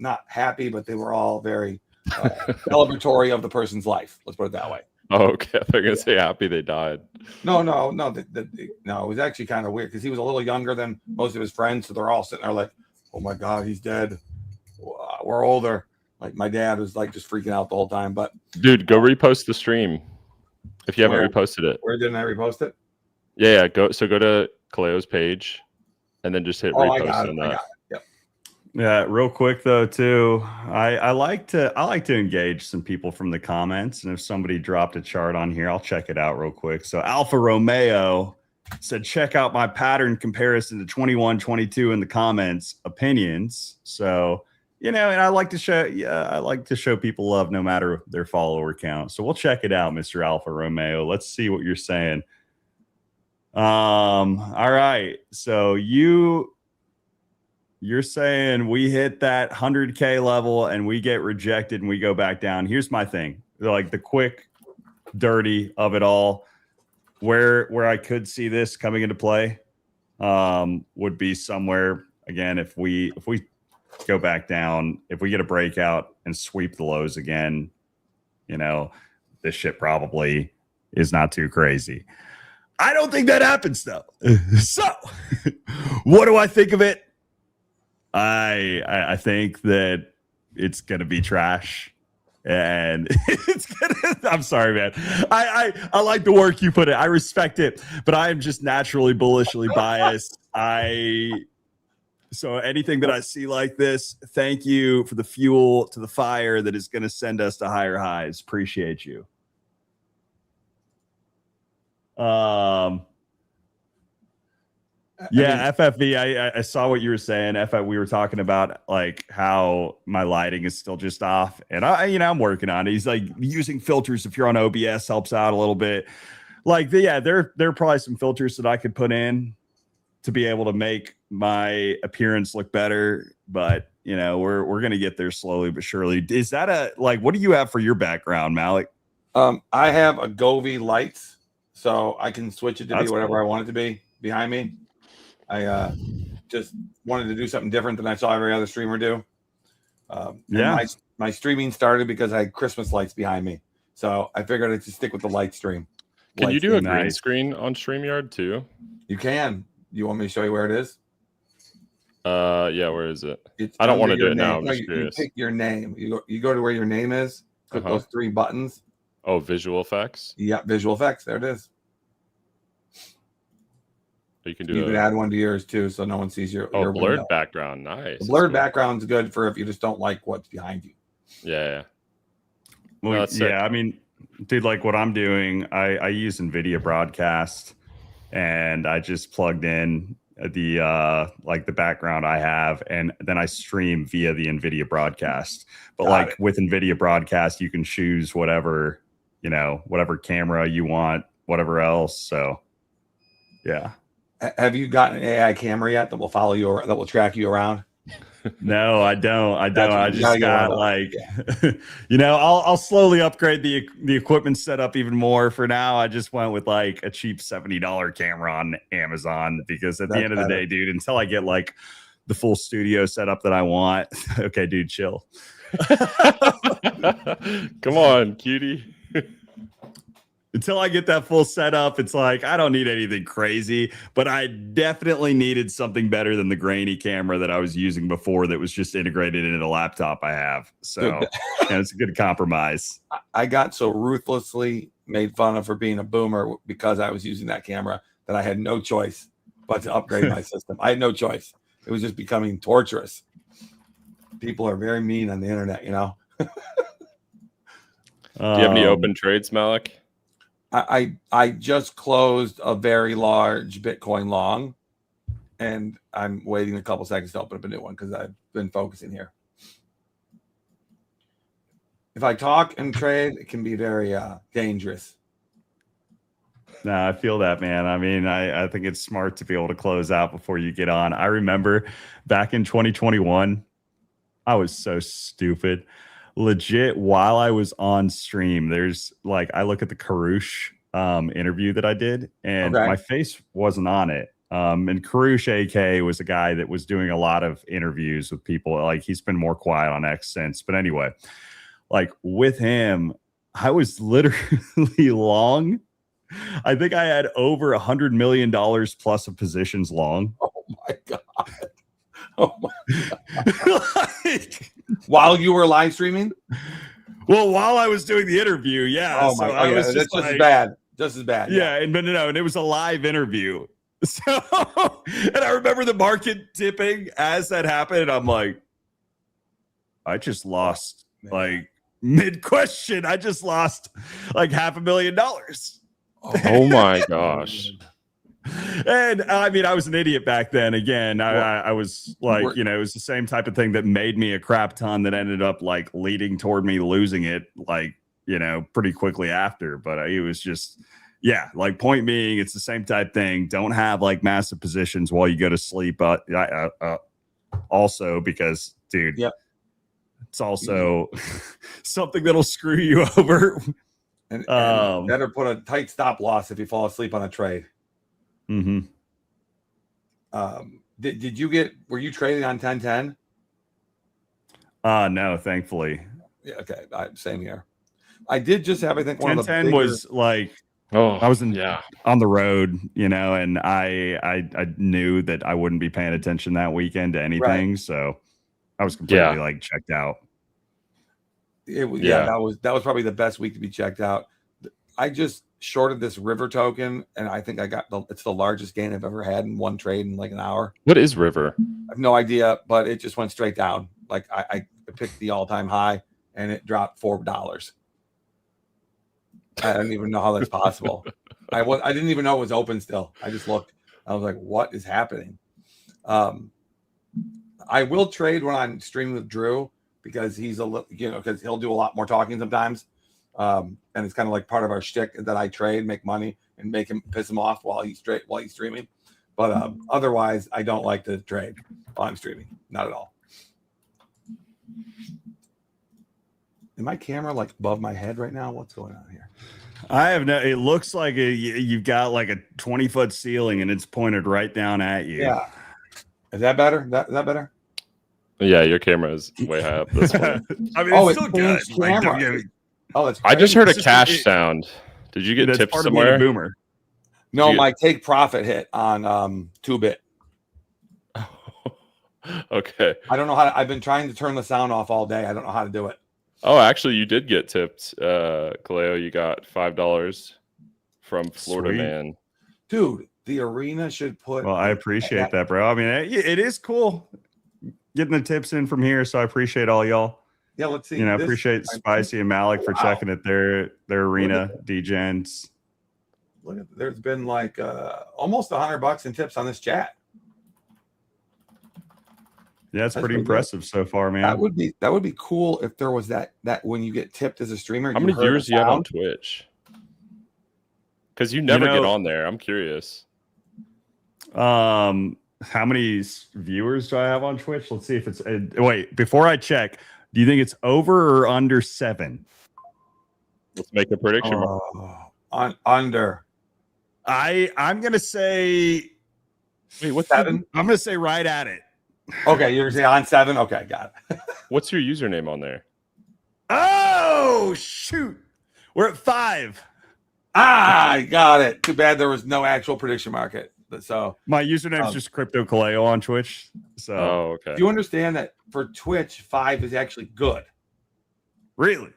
not happy, but they were all very celebratory of the person's life. Let's put it that way. Oh, okay. They're gonna say happy they died. No. No, it was actually kind of weird because he was a little younger than most of his friends, so they're all sitting there like, "Oh my God, he's dead. We're older." Like my dad was like just freaking out the whole time. But dude, go repost the stream if you haven't reposted it. Where didn't I repost it? Yeah. Go to Kaleo's page, and then just hit repost on that. Yeah, real quick though, too. I like to engage some people from the comments, and if somebody dropped a chart on here, I'll check it out real quick. So Alfa Romeo said, check out my pattern comparison to 21-22 in the comments opinions. So, and I like to show people love no matter their follower count. So we'll check it out, Mr. Alfa Romeo. Let's see what you're saying. All right. So you're saying we hit that 100K level and we get rejected and we go back down. Here's my thing. Like the quick dirty of it all, where I could see this coming into play would be somewhere, again, if we go back down, if we get a breakout and sweep the lows again, this shit probably is not too crazy. I don't think that happens though. So what do I think of it? I think that it's gonna be trash, and I'm sorry, man. I like the work you put in. I respect it, but I am just naturally bullishly biased. So anything that I see like this, thank you for the fuel to the fire that is gonna send us to higher highs. Appreciate you. Yeah, FFV. I saw what you were saying. We were talking about like how my lighting is still just off, and I'm working on it. He's like using filters if you're on OBS helps out a little bit. Like there are probably some filters that I could put in to be able to make my appearance look better. But we're gonna get there slowly but surely. Is that what do you have for your background, Malik? I have a Govee lights, so I can switch it to be whatever I want it to be behind me. I just wanted to do something different than I saw every other streamer do. My streaming started because I had Christmas lights behind me. So I figured I'd just stick with the light stream. Can you do a green screen on StreamYard too? You can. You want me to show you where it is? Yeah, where is it? I don't want to do it now. I'm just curious. You pick your name. You go to where your name is. Click those three buttons. Oh, visual effects? Yeah, visual effects. There it is. You can add one to yours too, so no one sees your blurred window. Background. Nice. The blurred background's good for if you just don't like what's behind you. Yeah. Well, I mean, dude, like what I'm doing, I use NVIDIA Broadcast, and I just plugged in the the background I have, and then I stream via the NVIDIA Broadcast. But with NVIDIA Broadcast, you can choose whatever camera you want, whatever else. So, yeah. Have you gotten an AI camera yet that will follow you or that will track you around? No, I don't. I just got I'll slowly upgrade the equipment setup even more. For now, I just went with like a cheap $70 camera on Amazon because at the end of the day, dude, until I get like the full studio setup that I want. Okay, dude, chill. Come on, cutie. Until I get that full setup, it's like I don't need anything crazy, but I definitely needed something better than the grainy camera that I was using before that was just integrated into the laptop I have. So it's a good compromise. I got so ruthlessly made fun of for being a boomer because I was using that camera that I had no choice but to upgrade my system. I had no choice. It was just becoming torturous. People are very mean on the internet, you know. Do you have any open trades, Malik? I just closed a very large Bitcoin long, and I'm waiting a couple seconds to open up a new one because I've been focusing here. If I talk and trade, it can be very dangerous. No, I feel that, man. I mean, I think it's smart to be able to close out before you get on. I remember back in 2021, I was so stupid. Legit, while I was on stream, there's like, I look at the Karush interview that I did, and my face wasn't on it. And Karush AK was a guy that was doing a lot of interviews with people. Like, he's been more quiet on X since. But anyway, like with him, I was literally long. I think I had over $100 million plus of positions long. Oh my God. Oh my God. Like, while you were live streaming? Well, while I was doing the interview, yeah. Oh my God. That's just as bad. Just as bad. Yeah, and it was a live interview. So, and I remember the market dipping as that happened, and I'm like, I just lost like mid-question. I just lost like $500,000. Oh my gosh. And I mean, I was an idiot back then. Again, I was like, it was the same type of thing that made me a crap ton that ended up like leading toward me losing it, like, pretty quickly after. But it was just, like point being, it's the same type thing. Don't have like massive positions while you go to sleep. Also, because, dude, it's also something that'll screw you over. And better put a tight stop loss if you fall asleep on a trade. Mm-hmm. Were you trading on 1010? No, thankfully. Yeah, okay. Same here. I did just have, I think, one 1010 of the bigger... was like, I was on the road, and I knew that I wouldn't be paying attention that weekend to anything. Right. So I was completely like checked out. That was probably the best week to be checked out. I just shorted this River token, and I think it's the largest gain I've ever had in one trade in like an hour. What is River? I have no idea, but it just went straight down. Like I picked the all-time high, and it dropped $4. I don't even know how that's possible. I didn't even know it was open still. I just looked. I was like, what is happening? I will trade when I'm streaming with Drew, because he's because he'll do a lot more talking sometimes. And it's kind of like part of our shtick that I trade, make money, and piss him off while he's streaming. But otherwise, I don't like to trade while I'm streaming. Not at all. Is my camera like above my head right now? What's going on here? It looks like you've got like a 20-foot ceiling and it's pointed right down at you. Yeah. Is that better? Is that better? Yeah, your camera is way high up this point. I mean, it's still good. That's crazy. I just heard a cash sound. Did you get tips somewhere? Boomer. No, my take profit hit on 2-bit. Okay. I don't know how I've been trying to turn the sound off all day. I don't know how to do it. Oh, actually, you did get tipped, Kaleo. You got $5 from Florida Man. Dude, the arena should put... Well, I appreciate that, bro. I mean, it is cool getting the tips in from here, so I appreciate all y'all. Yeah, let's see. I appreciate Spicy and Malik for checking at their arena DGens. Look at, there's been like almost $100 in tips on this chat. Yeah, that's pretty impressive so far, man. That would be cool if there was that when you get tipped as a streamer. How many viewers do you have on Twitch? Because you never get on there. I'm curious. How many viewers do I have on Twitch? Let's see if it's wait, before I check, do you think it's over or under 7? Let's make a prediction. On under. I'm gonna say, wait, what's 7? I'm gonna say right at it. Okay, you're saying on 7. Okay, got it. What's your username on there? Oh shoot, we're at 5. I got it. Too bad there was no actual prediction market. So My username's just Crypto Kaleo on Twitch. So okay. Do you understand that for Twitch, 5 is actually good? Really?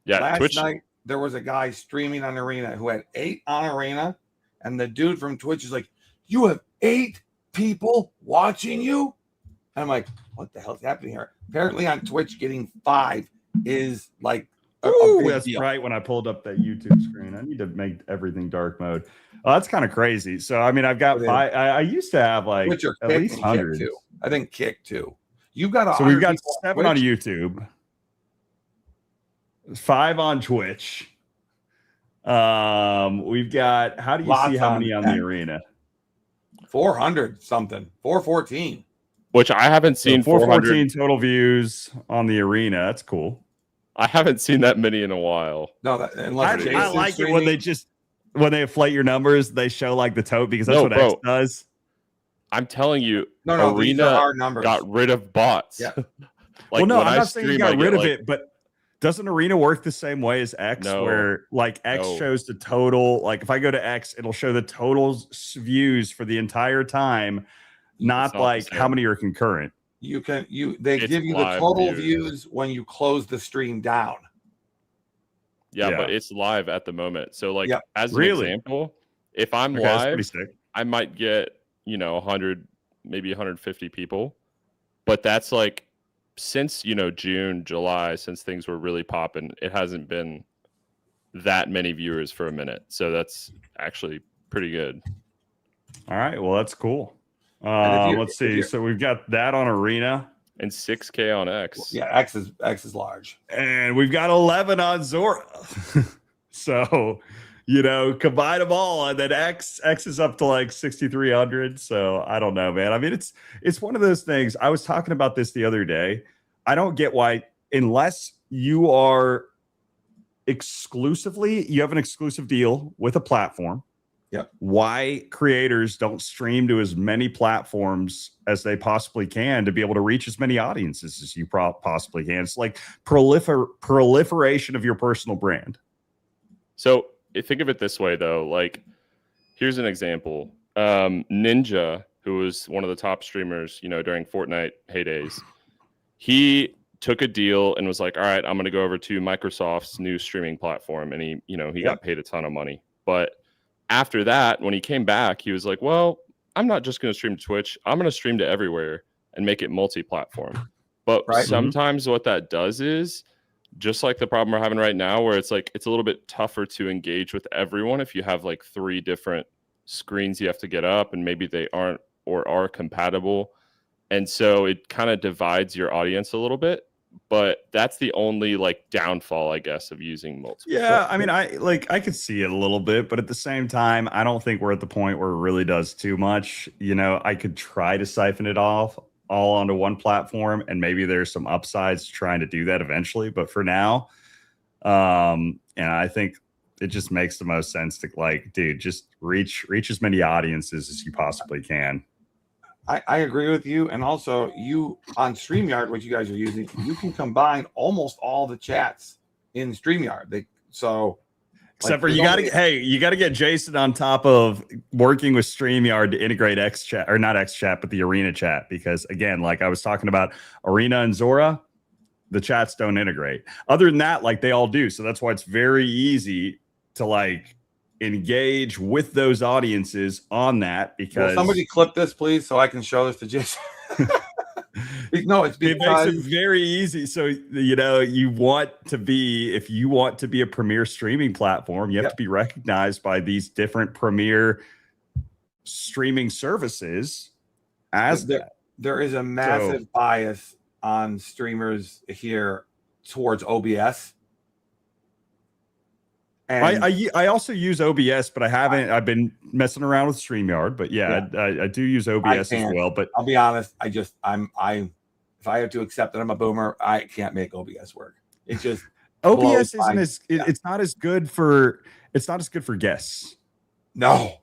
Yeah, Last Twitch. night there was a guy streaming on Arena who had 8 on Arena, and the dude from Twitch is like, "You have 8 people watching you?" And I'm like, "What the hell's happening here?" Apparently, on Twitch, getting 5 is like a big that's deal. right. When I pulled up that YouTube screen, I need to make everything dark mode. Oh, that's kind of crazy. So I mean, I've got 5. I used to have like Twitch or at Kick least and Kick hundreds. too. I think Kick too. You've got So we've got 7 on Twitch. YouTube, 5 on Twitch. We've got. How do you see how many on the Arena? 400 something. 414. Which I haven't seen. 414 total views on the Arena. That's cool. I haven't seen that many in a while. No, unless I like it when they inflate your numbers, they show like the tote because that's what X does. I'm telling you, no, these are Arena our numbers. got rid of bots. Yeah. Well, no, I'm not saying you got rid of it, but doesn't Arena work the same way as X, where like X shows the total? Like if I go to X, it'll show the total views for the entire time, not like how many are concurrent. They give you the total views when you close the stream down. Yeah, but it's live at the moment. So like as an example, if I'm live, I might get 100, maybe 150 people, but that's like since June, July, since things were really popping, it hasn't been that many viewers for a minute. So that's actually pretty good. All right, well that's cool. Let's see. So we've got that on Arena and 6K on X. Yeah, X is large, and we've got 11 on Zora. So combine them all, and then X is up to like 6,300. So I don't know, man. I mean, it's one of those things. I was talking about this the other day. I don't get why, unless you are you have an exclusive deal with a platform. Yep. Why creators don't stream to as many platforms as they possibly can to be able to reach as many audiences as you possibly can. It's like proliferation of your personal brand. So think of it this way, though. Like, here's an example. Ninja, who was one of the top streamers, during Fortnite heydays, he took a deal and was like, all right, I'm going to go over to Microsoft's new streaming platform. And he got paid a ton of money. But after that, when he came back, he was like, well, I'm not just going to stream to Twitch. I'm going to stream to everywhere and make it multi-platform. But sometimes what that does is, just like the problem we're having right now, where it's like it's a little bit tougher to engage with everyone if you have like 3 different screens you have to get up and maybe they aren't or are compatible. And so it kind of divides your audience a little bit. But that's the only like downfall, I guess, of using multiple. Yeah, I mean, I could see it a little bit, but at the same time, I don't think we're at the point where it really does too much. I could try to siphon it off all onto one platform, and maybe there's some upsides to trying to do that eventually. But for now, and I think it just makes the most sense to like, dude, just reach as many audiences as you possibly can. I agree with you. And also you on StreamYard, what you guys are using, you can combine almost all the chats in StreamYard. Except for you got to get Jason on top of working with StreamYard to integrate XChat, or not XChat, but the Arena chat. Because again, like I was talking about Arena and Zora, the chats don't integrate. Other than that, like they all do. So that's why it's very easy to like engage with those audiences on that. Because somebody clip this, please, so I can show this to Jason. No, it's because it makes it very easy. So if you want to be a premier streaming platform, you have to be recognized by these different premier streaming services. There is a massive bias on streamers here towards OBS. And I also use OBS, but I've been messing around with StreamYard, but I do use OBS as well. But I'll be honest, if I have to accept that I'm a boomer, I can't make OBS work. It just OBS it's not as good for guests. No,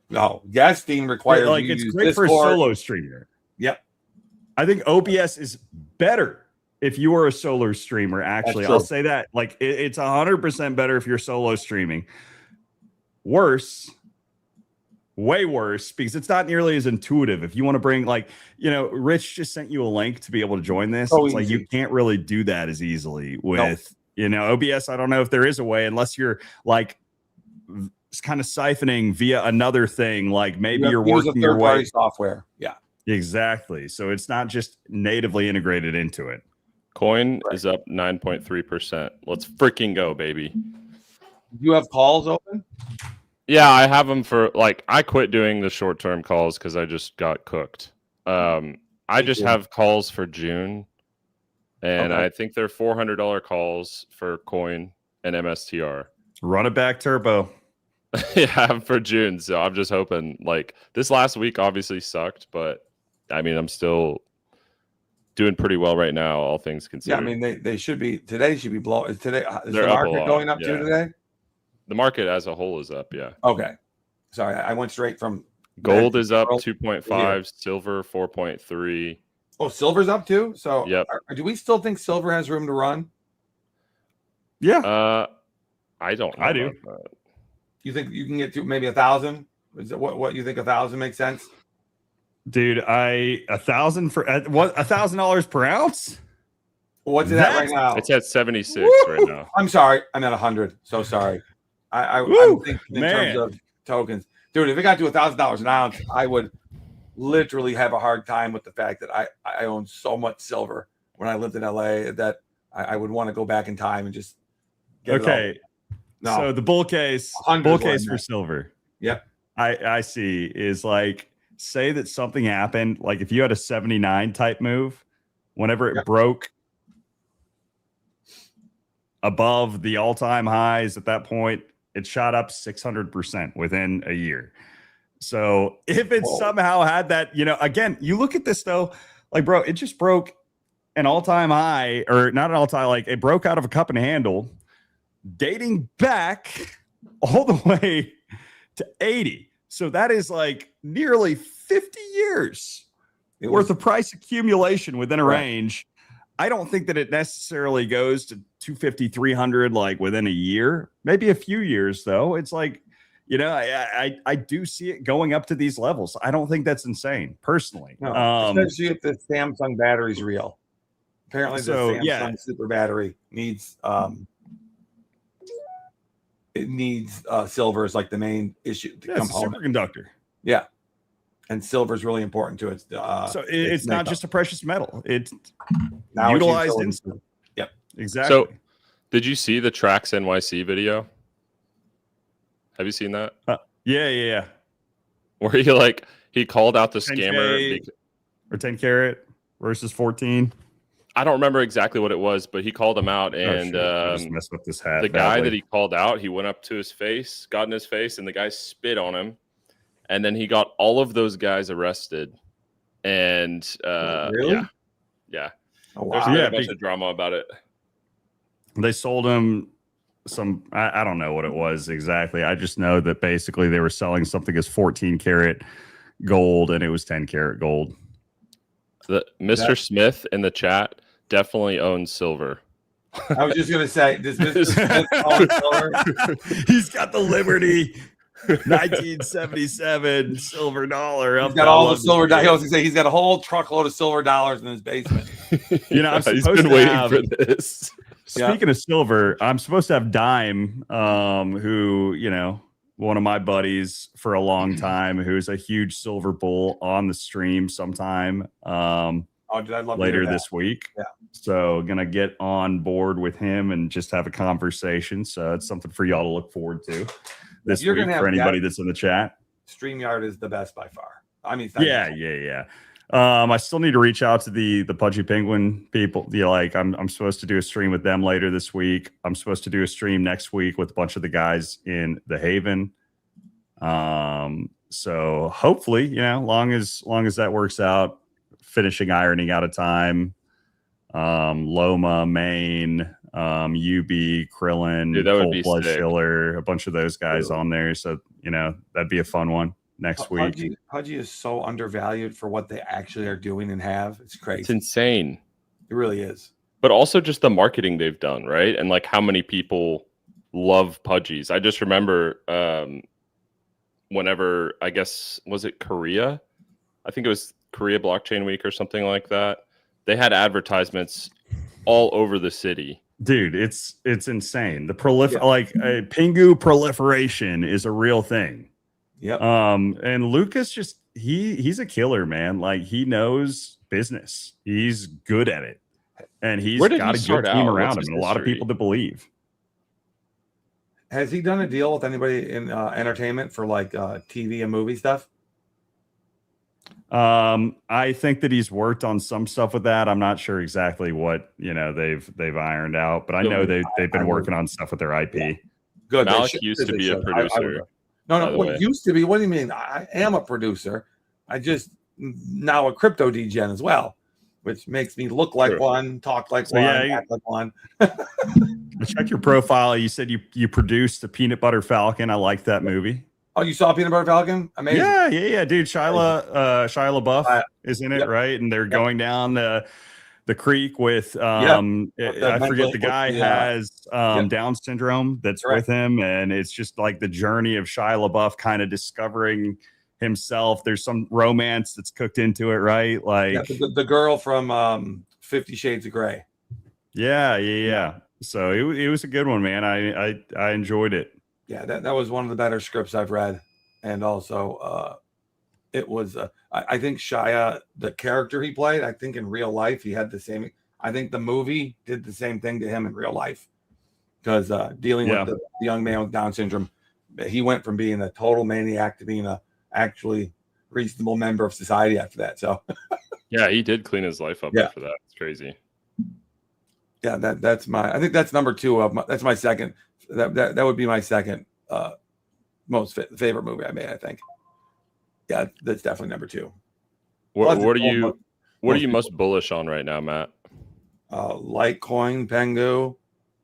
guesting requires it's great for a solo streamer. Yep. I think OBS is better if you are a solo streamer. Actually, I'll say that. Like it's 100% better if you're solo streaming. Worse, way worse, because it's not nearly as intuitive. If you want to bring, like, Rich just sent you a link to be able to join this. It's like you can't really do that as easily with OBS. I don't know if there is a way, unless you're like kind of siphoning via another thing, like maybe you're working your way software. Yeah, exactly. So it's not just natively integrated into it. Coin is up 9.3%. Let's freaking go, baby. You have calls open? Yeah, I have them for, like, I quit doing the short-term calls because I just got cooked. I just have calls for June, and I think they're $400 calls for Coin and MSTR. Run it back turbo. Yeah, for June. So I'm just hoping, like, this last week obviously sucked, but I mean, I'm still doing pretty well right now, all things considered. Yeah, I mean, they should be, today should be blowing. Is the market going up too today? The market as a whole is up, yeah. Okay. Sorry, I went straight from gold is up 2.5, silver 4.3. Oh, silver's up too? So yep. Do we still think silver has room to run? Yeah. I don't know. I do. You think you can get to maybe 1,000? Is that what you think 1,000 makes sense? Dude, 1,000 for what? $1,000 per ounce? What's it at right now? It's at 76 right now. I'm sorry, I'm at 100. So sorry. I'm thinking in terms of tokens, dude. If it got to $1,000 an ounce, I would literally have a hard time with the fact that I own so much silver when I lived in LA that I would want to go back in time and just get it all. No. So the bull case for silver. Yep. I see is like, say that something happened, like if you had a 79 type move, whenever it broke above the all-time highs at that point, it shot up 600% within a year. So if it somehow had that, again, you look at this though, like, bro, it just broke an all-time high, or not an all-time, like it broke out of a cup and handle dating back all the way to 80. So that is like nearly 50 years worth of price accumulation within a range. I don't think that it necessarily goes to 250, 300, like within a year, maybe a few years though. It's like, I do see it going up to these levels. I don't think that's insane personally. No, especially if the Samsung battery is real. Apparently the Samsung super battery needs, silver is like the main issue. It's a superconductor. Yeah. And silver is really important to it. So it's not just a precious metal. It's now utilized in silver. Yep. Exactly. So did you see the Trax NYC video? Have you seen that? Yeah. Where he called out the scammer. Or 10 karat versus 14. I don't remember exactly what it was, but he called him out, and just messed with this hat. The guy that he called out, he went up to his face, got in his face, and the guy spit on him, and then he got all of those guys arrested. And really? Yeah. Oh, wow. There's a bunch of drama about it. They sold him some, I don't know what it was exactly. I just know that basically they were selling something as 14 karat gold, and it was 10 karat gold. Mr. Smith in the chat definitely owns silver. I was just going to say, does Mr. Smith own silver? He's got the Liberty 1977 silver dollar. He's got all the silver dollars. He's got a whole truckload of silver dollars in his basement. I'm he's been waiting for this. Speaking of silver, I'm supposed to have Dime, who, one of my buddies for a long time, who's a huge silver bull, on the stream sometime later this week. Yeah. So gonna get on board with him and just have a conversation. So it's something for y'all to look forward to this week for anybody that's in the chat. StreamYard is the best by far. I mean, yeah. I still need to reach out to the Pudgy Penguin people. I'm supposed to do a stream with them later this week. I'm supposed to do a stream next week with a bunch of the guys in the Haven. So hopefully, long as that works out, finishing ironing out of time. Loma, Maine, UB, Krillin, Dude, that would be Blood sick. Schiller, a bunch of those guys on there. So, that'd be a fun one. next week. Pudgy is so undervalued for what they actually are doing and have. It's crazy. It's insane. It really is. But also just the marketing they've done, right? And like how many people love Pudgies. I just remember whenever, I guess, was it Korea? I think it was Korea Blockchain Week or something like that. They had advertisements all over the city. Dude, it's insane. The Pingu proliferation is a real thing. Yep. And Lucas just he's a killer, man. Like he knows business. He's good at it. And he's got a good team around him and a lot of people to believe. Has he done a deal with anybody in entertainment for like TV and movie stuff? I think that he's worked on some stuff with that. I'm not sure exactly what they've ironed out, but I know they've been working on stuff with their IP. Yeah. Good. Malik used to be a producer. No. What used to be? What do you mean? I am a producer. I just now a crypto degen as well, which makes me look like one, talk like one, act like one. Check your profile. You said you produced the Peanut Butter Falcon. I like that movie. Oh, you saw Peanut Butter Falcon? Amazing. Yeah, dude. Shia LaBeouf is in it, right? And they're going down the creek with I forget the guy has Down syndrome that's with him, and it's just like the journey of Shia LaBeouf kind of discovering himself. There's some romance that's cooked into it, right? Like the girl from 50 Shades of Grey. Yeah. So it was a good one, man. I enjoyed it. Yeah, that was one of the better scripts I've read. And also it was I think Shia, the character he played, I think in real life he had the same. I think the movie did the same thing to him in real life, because dealing with the young man with Down syndrome, he went from being a total maniac to being a actually reasonable member of society after that. So yeah, he did clean his life up after that. It's crazy. Yeah, that's my. I think that's number two of my. That's my second. That would be my second most favorite movie I made. I think. Yeah, that's definitely number two. What are you most bullish on right now, Matt? Litecoin, Pengu.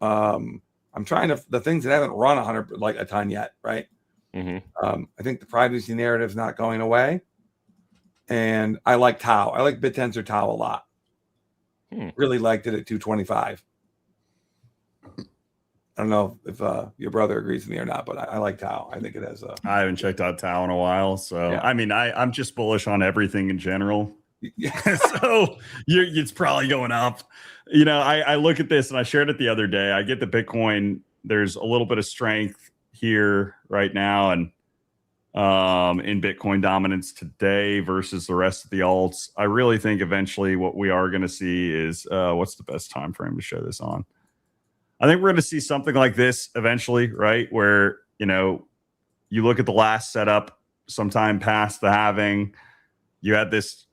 I'm trying to the things that haven't run a ton yet, right? Mm-hmm. I think the privacy narrative is not going away, and I like Tau. I like BitTensor Tau a lot. Really liked it at 225. I don't know if your brother agrees with me or not, but I like Tau. I think it has I haven't checked out Tau in a while, so I mean, I'm just bullish on everything in general. So it's probably going up. I look at this and I shared it the other day. I get the Bitcoin. There's a little bit of strength here right now, and in Bitcoin dominance today versus the rest of the alts. I really think eventually what we are going to see is what's the best time frame to show this on? I think we're going to see something like this eventually, right? Where, you look at the last setup sometime past the halving, you had this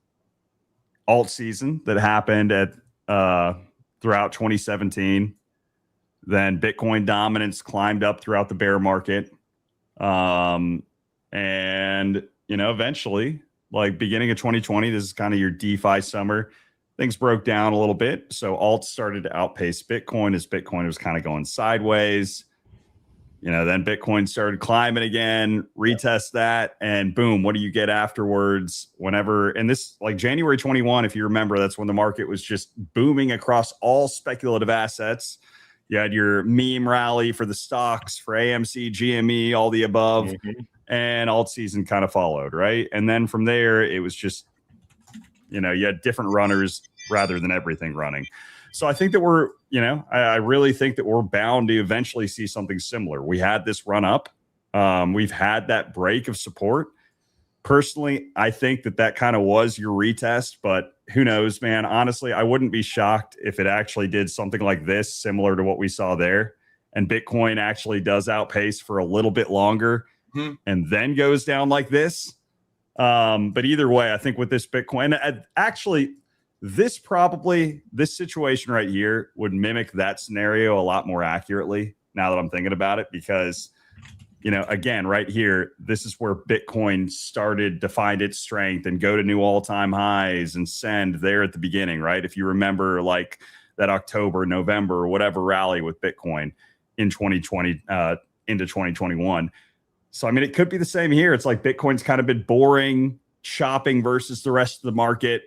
alt season that happened at throughout 2017. Then Bitcoin dominance climbed up throughout the bear market. And, eventually, like beginning of 2020, this is kind of your DeFi summer. Things broke down a little bit. So alts started to outpace Bitcoin as Bitcoin was kind of going sideways. Then Bitcoin started climbing again, retest that, and boom, what do you get afterwards? And this, like January 21, if you remember, that's when the market was just booming across all speculative assets. You had your meme rally for the stocks, for AMC, GME, all the above. Mm-hmm. And alt season kind of followed, right? And then from there, it was just, you had different runners rather than everything running. So I think that we're, I really think that we're bound to eventually see something similar. We had this run up. We've had that break of support. Personally, I think that kind of was your retest, but who knows, man? Honestly, I wouldn't be shocked if it actually did something like this, similar to what we saw there. And Bitcoin actually does outpace for a little bit longer. And then goes down like this. But either way, I think with this Bitcoin, actually, this situation right here would mimic that scenario a lot more accurately now that I'm thinking about it, because, again, right here, this is where Bitcoin started to find its strength and go to new all-time highs and send there at the beginning, right? If you remember, like that October, November, or whatever rally with Bitcoin in 2020 into 2021. So, I mean, it could be the same here. It's like Bitcoin's kind of been boring, shopping versus the rest of the market.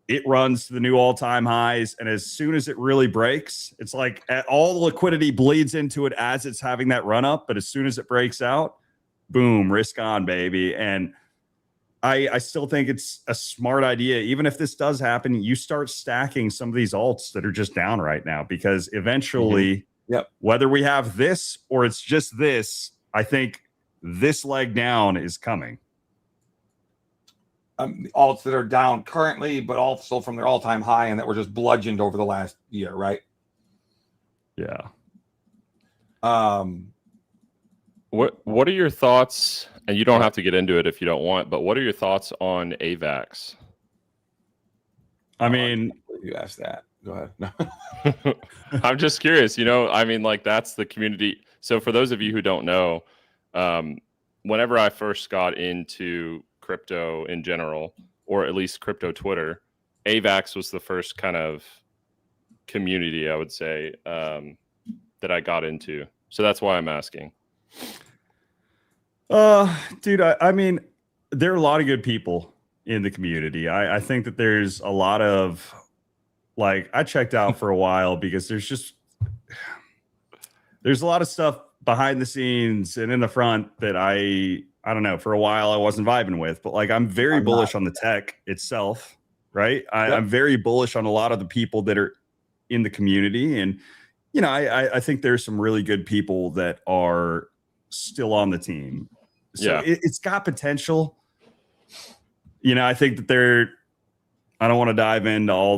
It runs to the new all-time highs. And as soon as it really breaks, it's like all the liquidity bleeds into it as it's having that run up. But as soon as it breaks out, boom, risk on, baby. And I still think it's a smart idea. Even if this does happen, you start stacking some of these alts that are just down right now, because eventually, whether we have this or it's just this, I think this leg down is coming. Alts that are down currently, but also from their all-time high, and that were just bludgeoned over the last year, right? Yeah. What are your thoughts? And you don't have to get into it if you don't want, but what are your thoughts on AVAX? I mean, you asked that. Go ahead. I'm just curious. I mean, like, that's the community. So for those of you who don't know, whenever I first got into crypto in general, or at least crypto Twitter, AVAX was the first kind of community, I would say, that I got into. So that's why I'm asking. Dude, I mean, there are a lot of good people in the community. I think that there's a lot of, like, I checked out for a while because there's a lot of stuff behind the scenes and in the front that I don't know, for a while I wasn't vibing with, but like, I'm very bullish on the tech itself, right? I'm very bullish on a lot of the people that are in the community. And, I think there's some really good people that are still on the team. So it's got potential. I think that I don't want to dive into all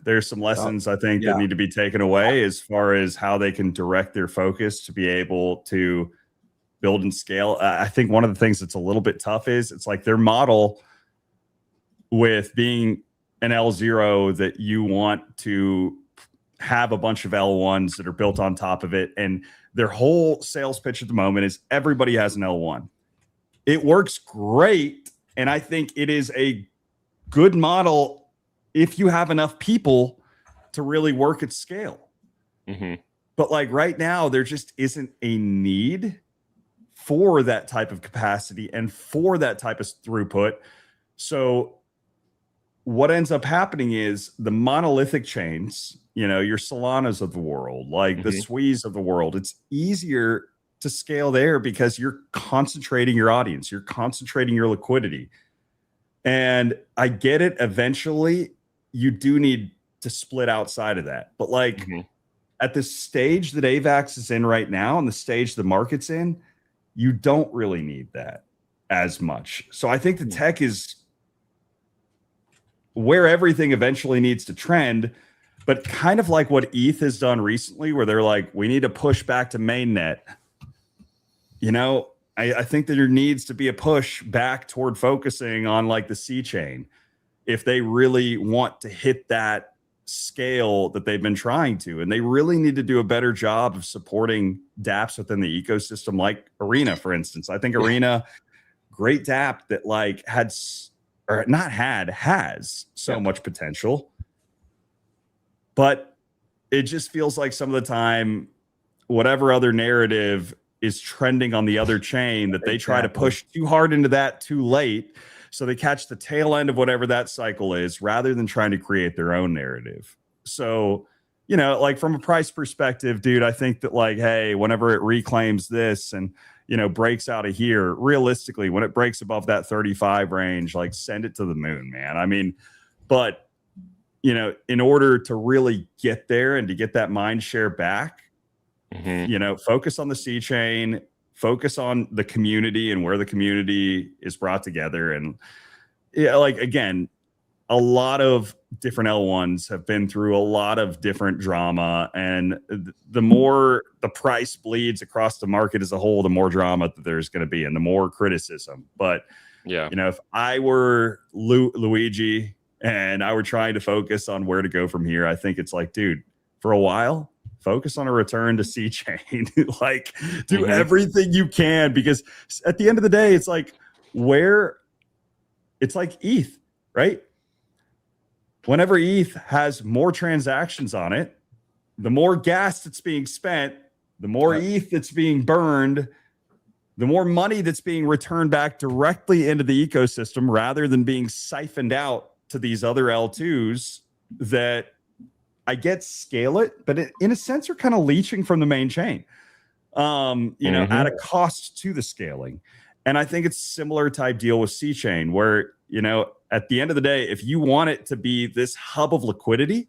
there's some lessons I think that need to be taken away as far as how they can direct their focus to be able to build and scale. I think one of the things that's a little bit tough is it's like their model with being an L0 that you want to have a bunch of L1s that are built on top of it. And their whole sales pitch at the moment is everybody has an L1. It works great. And I think it is a good model if you have enough people to really work at scale. Mm-hmm. But like right now, there just isn't a need for that type of capacity and for that type of throughput. So what ends up happening is the monolithic chains, your Solanas of the world, like the Swees of the world, it's easier to scale there because you're concentrating your audience, you're concentrating your liquidity. And I get it. Eventually, you do need to split outside of that. But like at the stage that AVAX is in right now and the stage the market's in, you don't really need that as much. So I think the tech is where everything eventually needs to trend, but kind of like what ETH has done recently, where they're like, we need to push back to mainnet. I think that there needs to be a push back toward focusing on like the C chain if they really want to hit that scale that they've been trying to. And they really need to do a better job of supporting dApps within the ecosystem, like Arena, for instance. I think Arena, great dApp that like has so much potential. But it just feels like some of the time, whatever other narrative is trending on the other chain, that they try to push too hard into that too late. So they catch the tail end of whatever that cycle is rather than trying to create their own narrative. So, like from a price perspective, dude, I think that like, hey, whenever it reclaims this and, breaks out of here, realistically, when it breaks above that 35 range, like send it to the moon, man. I mean, but, in order to really get there and to get that mind share back, focus on the C chain, focus on the community and where the community is brought together. And like, again, a lot of different L1s have been through a lot of different drama. And the more the price bleeds across the market as a whole, the more drama that there's going to be and the more criticism. But, if I were Luigi and I were trying to focus on where to go from here, I think it's like, dude, for a while, focus on a return to C chain. Like, do everything you can, because at the end of the day, it's like it's like ETH, right? Whenever ETH has more transactions on it, the more gas that's being spent, the more ETH that's being burned, the more money that's being returned back directly into the ecosystem rather than being siphoned out to these other L2s that I get scale it, but in a sense are kind of leeching from the main chain, at a cost to the scaling. And I think it's similar type deal with C chain where, at the end of the day, if you want it to be this hub of liquidity,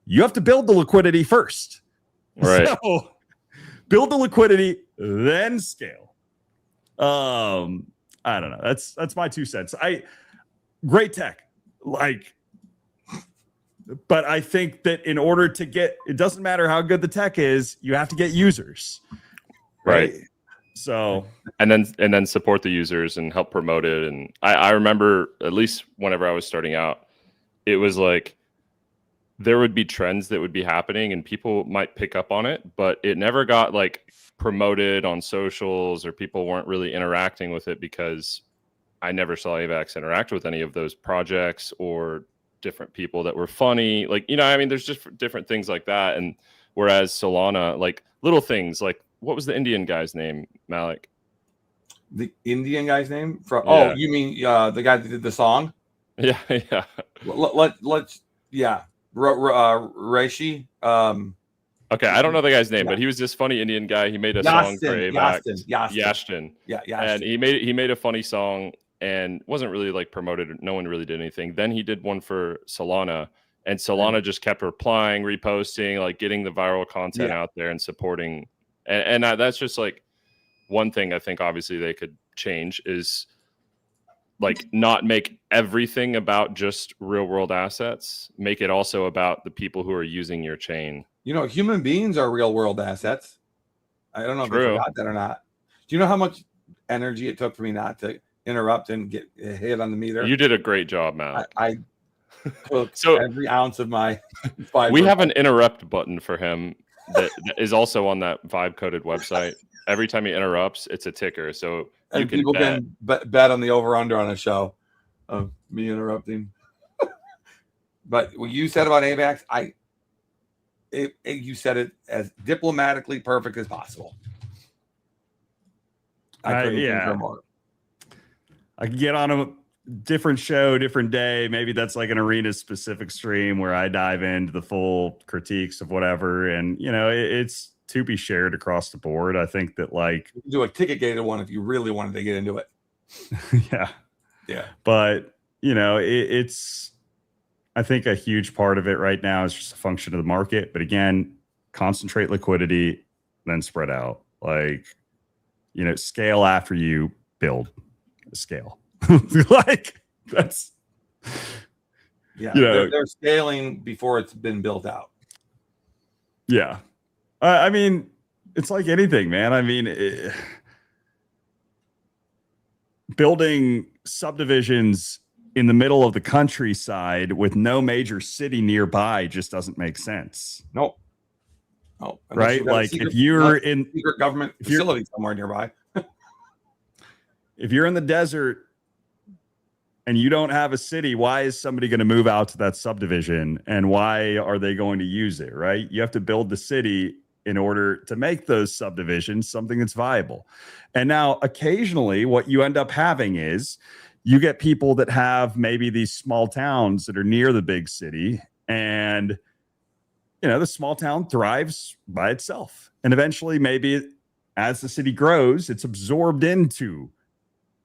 you have to build the liquidity first. Right. So build the liquidity, then scale. I don't know. That's my 2 cents. Great tech, but I think that in order to get, it doesn't matter how good the tech is, you have to get users. Right. So and then support the users and help promote it. And I remember, at least whenever I was starting out, it was like there would be trends that would be happening and people might pick up on it, but it never got like promoted on socials, or people weren't really interacting with it because I never saw AVAX interact with any of those projects or different people that were funny. Like, there's just different things like that. And whereas Solana, like little things like, what was the Indian guy's name, Malik? The Indian guy's name? Yeah. Oh, you mean the guy that did the song? Yeah. Let's Reishi. Okay, I don't know the guy's name, but he was this funny Indian guy. He made a song for AVAX. Yashtin. Yeah, Yashtin. And he made a funny song and wasn't really like promoted. No one really did anything. Then he did one for Solana, and Solana just kept replying, reposting, like getting the viral content out there and supporting. And that's just like one thing I think obviously they could change is like not make everything about just real world assets. Make it also about the people who are using your chain. Human beings are real world assets. I don't know if you forgot that or not. Do you know how much energy it took for me not to interrupt and get hit on the meter? You did a great job, Matt. I took so every ounce of my fiber. We have an interrupt button for him that is also on that vibe coded website. Every time he interrupts, it's a ticker. So people can bet on the over under on a show of me interrupting. But what you said about AVAX, you said it as diplomatically perfect as possible. I couldn't concur more. I could get on a different show, different day. Maybe that's like an arena specific stream where I dive into the full critiques of whatever. And, it's to be shared across the board. I think that like you can do a ticket gated one if you really wanted to get into it. Yeah. But, it's, I think a huge part of it right now is just a function of the market. But again, concentrate liquidity, then spread out. Like, scale after you build. Scale. Like that's they're scaling before it's been built out. I mean, it's like anything, man. I mean, building subdivisions in the middle of the countryside with no major city nearby just doesn't make sense. No, right? Like if you're in secret government facility somewhere nearby. If you're in the desert and you don't have a city, why is somebody going to move out to that subdivision? And why are they going to use it, right? You have to build the city in order to make those subdivisions something that's viable. And now occasionally what you end up having is you get people that have maybe these small towns that are near the big city, and the small town thrives by itself. And eventually maybe as the city grows, it's absorbed into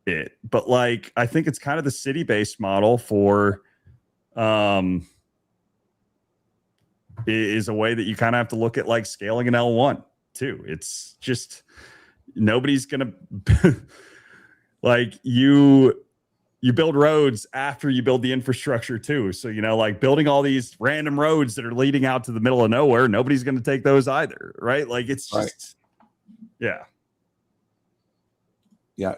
it. But like I think it's kind of the city-based model for is a way that you kind of have to look at like scaling an L1 too. It's just nobody's gonna like you build roads after you build the infrastructure too. So like building all these random roads that are leading out to the middle of nowhere, nobody's gonna take those either, right? Like it's just Yeah,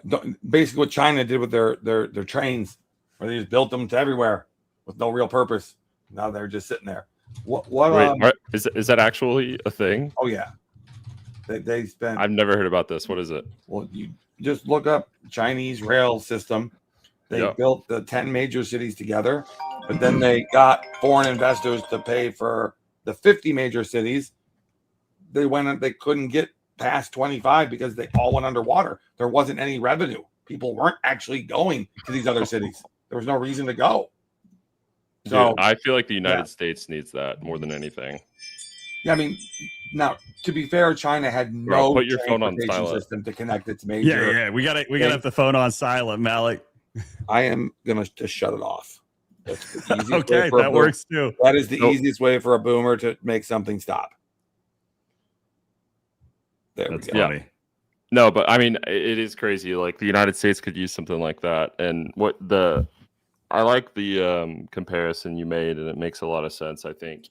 basically what China did with their trains, where they just built them to everywhere with no real purpose. Now they're just sitting there. Wait, is that actually a thing? Oh yeah, they spent. I've never heard about this. What is it? Well, you just look up Chinese rail system. They built the 10 major cities together, but then they got foreign investors to pay for the 50 major cities. They couldn't get past 25 because they all went underwater. There wasn't any revenue. People weren't actually going to these other cities. There was no reason to go. So dude, I feel like the United States needs that more than anything. Yeah, I mean, now to be fair, China had Bro, no put your phone on transportation silent. system to connect its major. Yeah. We gotta have the phone on silent, Malik. I am gonna just shut it off. That's the easiest way Okay, for a that boomer. works too. That is the easiest way for a boomer to make something stop. There That's we go. Yeah. funny. No, but I mean, it is crazy. Like the United States could use something like that. And I like the comparison you made, and it makes a lot of sense. I think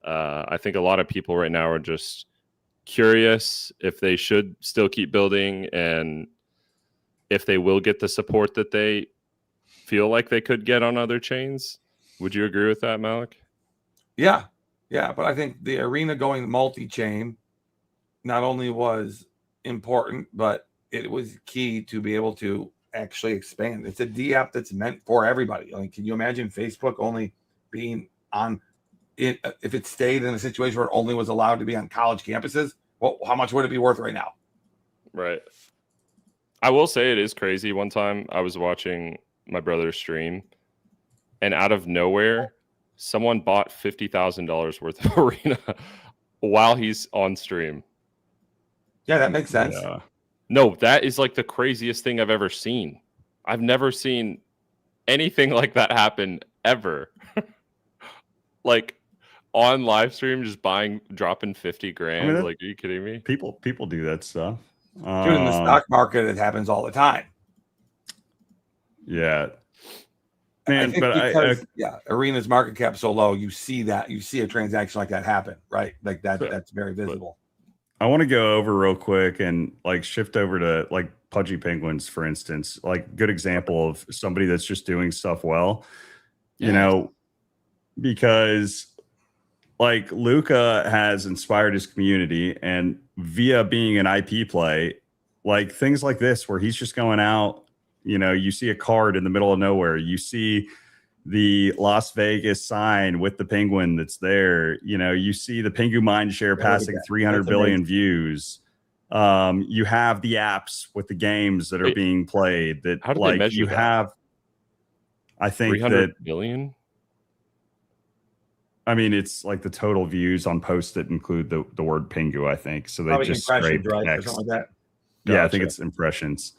a lot of people right now are just curious if they should still keep building and if they will get the support that they feel like they could get on other chains. Would you agree with that, Malik? Yeah. But I think the arena going multi-chain not only was important, but it was key to be able to actually expand. It's a D app that's meant for everybody. Like, can you imagine Facebook only being on it if it stayed in a situation where it only was allowed to be on college campuses? Well, how much would it be worth right now? Right. I will say it is crazy. One time I was watching my brother's stream, and out of nowhere, someone bought $50,000 worth of arena while he's on stream. Yeah, that makes sense. Yeah. No, that is like the craziest thing I've ever seen. I've never seen anything like that happen ever. Like on live stream, just dropping 50 grand. I mean, like, are you kidding me? People do that stuff. Dude, in the stock market, it happens all the time. Yeah. Man, I think because Arena's market cap so low, you see a transaction like that happen, right? Like that. That's very visible. I want to go over real quick and like shift over to like Pudgy Penguins, for instance, like good example of somebody that's just doing stuff well, you know, because like Luca has inspired his community, and via being an IP play, like things like this, where he's just going out, you know, you see a card in the middle of nowhere, you see the Las Vegas sign with the penguin that's there, you know, you see the Pengu mind share passing 300 billion views. You have the apps with the games that are being played that how do like they measure you that? have, I think 300 billion. I mean, it's like the total views on posts that include the word Pengu, I think. So they Probably just impressions, scrape right? Or X. something like that. Yeah, I think it's impressions.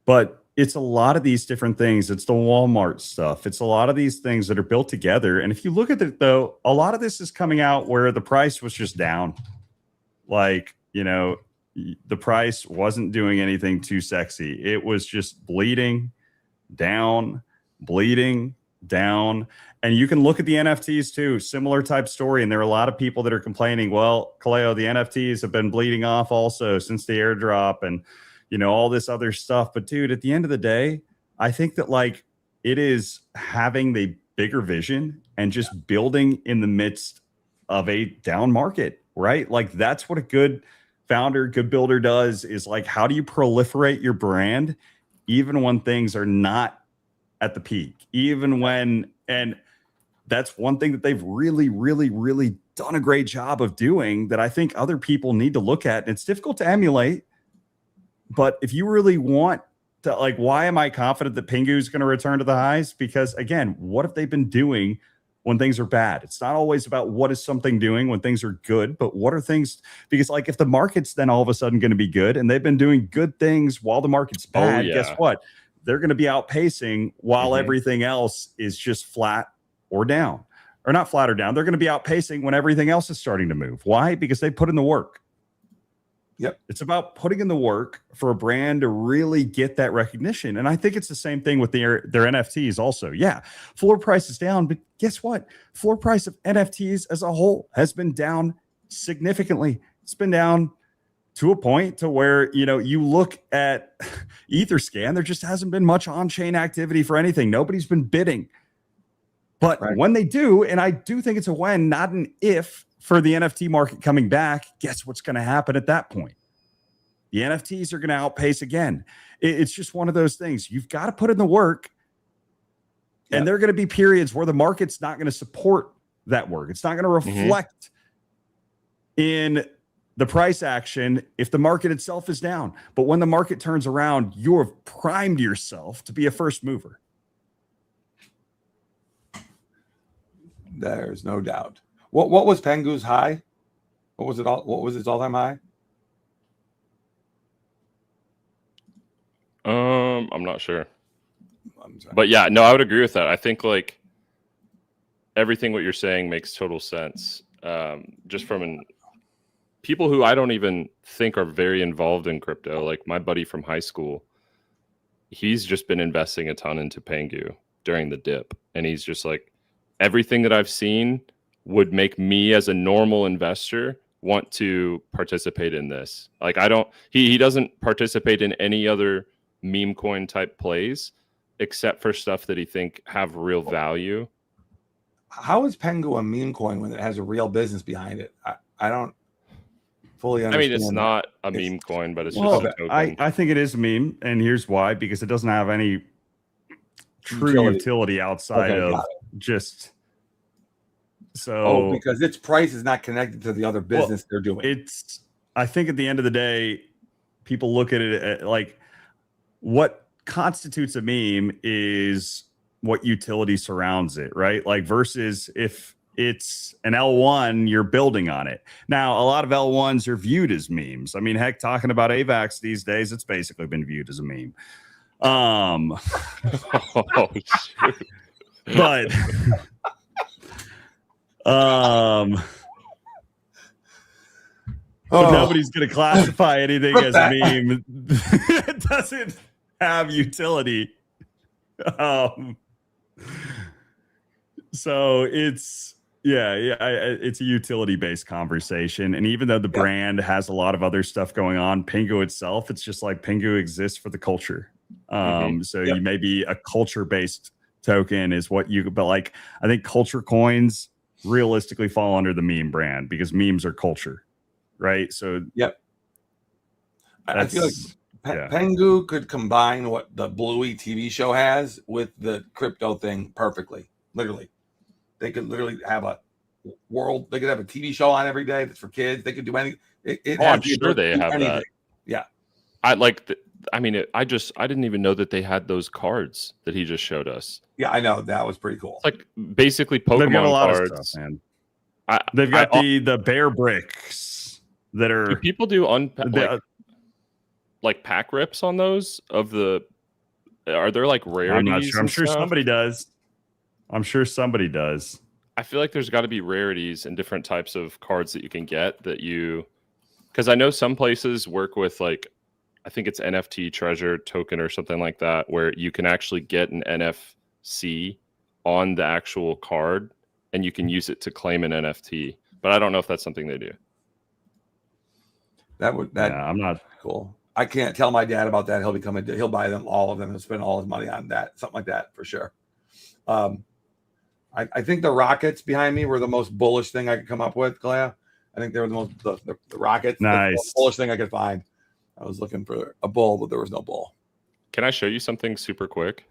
But it's a lot of these different things. It's the Walmart stuff. It's a lot of these things that are built together. And if you look at it, though, a lot of this is coming out where the price was just down. Like, you know, the price wasn't doing anything too sexy. It was just bleeding down. And you can look at the NFTs too, similar type story. And there are a lot of people that are complaining, well, Kaleo, the NFTs have been bleeding off also since the airdrop and, you know, all this other stuff. But dude, at the end of the day, I think that like it is having the bigger vision and just building in the midst of a down market, right? Like that's what a good founder, good builder does, is like, how do you proliferate your brand even when things are not at the peak, even when, and that's one thing that they've really, really, really done a great job of doing that I think other people need to look at. And it's difficult to emulate, but if you really want to, like, why am I confident that Pengu is going to return to the highs? Because again, what have they been doing when things are bad? It's not always about what is something doing when things are good, but what are things, because like if the market's then all of a sudden going to be good and they've been doing good things while the market's bad, guess what? They're going to be outpacing while everything else is just flat or down, or not flat or down. They're going to be outpacing when everything else is starting to move. Why? Because they put in the work. Yep. It's about putting in the work for a brand to really get that recognition. And I think it's the same thing with their NFTs also. Yeah, floor price is down, but guess what? Floor price of NFTs as a whole has been down significantly. It's been down to a point to where, you know, you look at Etherscan, there just hasn't been much on-chain activity for anything. Nobody's been bidding. But when they do, and I do think it's a when, not an if, for the NFT market coming back, guess what's going to happen at that point? The NFTs are going to outpace again. It's just one of those things. You've got to put in the work, and there are going to be periods where the market's not going to support that work. It's not going to reflect in the price action if the market itself is down. But when the market turns around, you're primed yourself to be a first mover. There's no doubt. What was Pengu's high? What was its all-time high? I'm not sure. But yeah, no, I would agree with that. I think like everything what you're saying makes total sense. Just from people who I don't even think are very involved in crypto, like my buddy from high school, he's just been investing a ton into Pengu during the dip. And he's just like, everything that I've seen would make me as a normal investor want to participate in this. Like he doesn't participate in any other meme coin type plays except for stuff that he think have real value. How is Pengu a meme coin when it has a real business behind it? I don't fully understand. I mean, it's not a meme coin, but it's just a token. I think it is a meme, and here's why: because it doesn't have any true utility outside of just. So, because its price is not connected to the other business they're doing. I think at the end of the day, people look at it like what constitutes a meme is what utility surrounds it, right? Like versus if it's an L1, you're building on it. Now, a lot of L1s are viewed as memes. I mean, heck, talking about AVAX these days, it's basically been viewed as a meme. But but nobody's going to classify anything as a meme. It doesn't have utility. So it's it's a utility based conversation. And even though the brand has a lot of other stuff going on, Pengu itself, it's just like Pengu exists for the culture. You may be a culture based token is what you, but like I think culture coins realistically fall under the meme brand because memes are culture, right? So I feel like Pengu could combine what the Bluey TV show has with the crypto thing perfectly. Literally, they could literally have a world. They could have a TV show on every day that's for kids. They could do anything. I'm sure they have anything. That. Yeah, I like. I didn't even know that they had those cards that he just showed us. Yeah, I know that was pretty cool. It's like basically Pokemon They've got a lot cards. Of stuff, man. They've got the bear bricks that are. Do people do like pack rips on those of the? Are there like rarities? I'm not sure. I'm sure somebody does. I feel like there's got to be rarities and different types of cards that you can get that you, because I know some places work with like, I think it's NFT treasure token or something like that, where you can actually get an NFC on the actual card and you can use it to claim an NFT. But I don't know if that's something they do. I'm not cool. I can't tell my dad about that. He'll buy them, all of them, and spend all his money on that, something like that for sure. I think the rockets behind me were the most bullish thing I could come up with, Kalea. I think they were the rockets. Nice. The most bullish thing I could find. I was looking for a bull, but there was no bull. Can I show you something super quick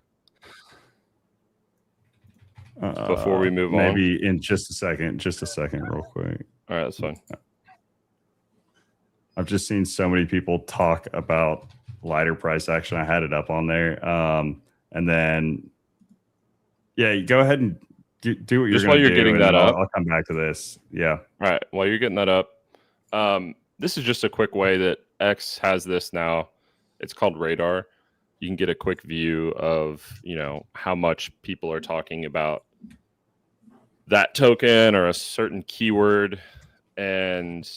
before we move on? Maybe in just a second, real quick. All right, that's fine. I've just seen so many people talk about lighter price action. I had it up on there. And then, you go ahead and do what you're just while you're getting that up. I'll come back to this. Yeah. All right. While you're getting that up, this is just a quick way that X has this now. It's called Radar. You can get a quick view of, how much people are talking about that token or a certain keyword. And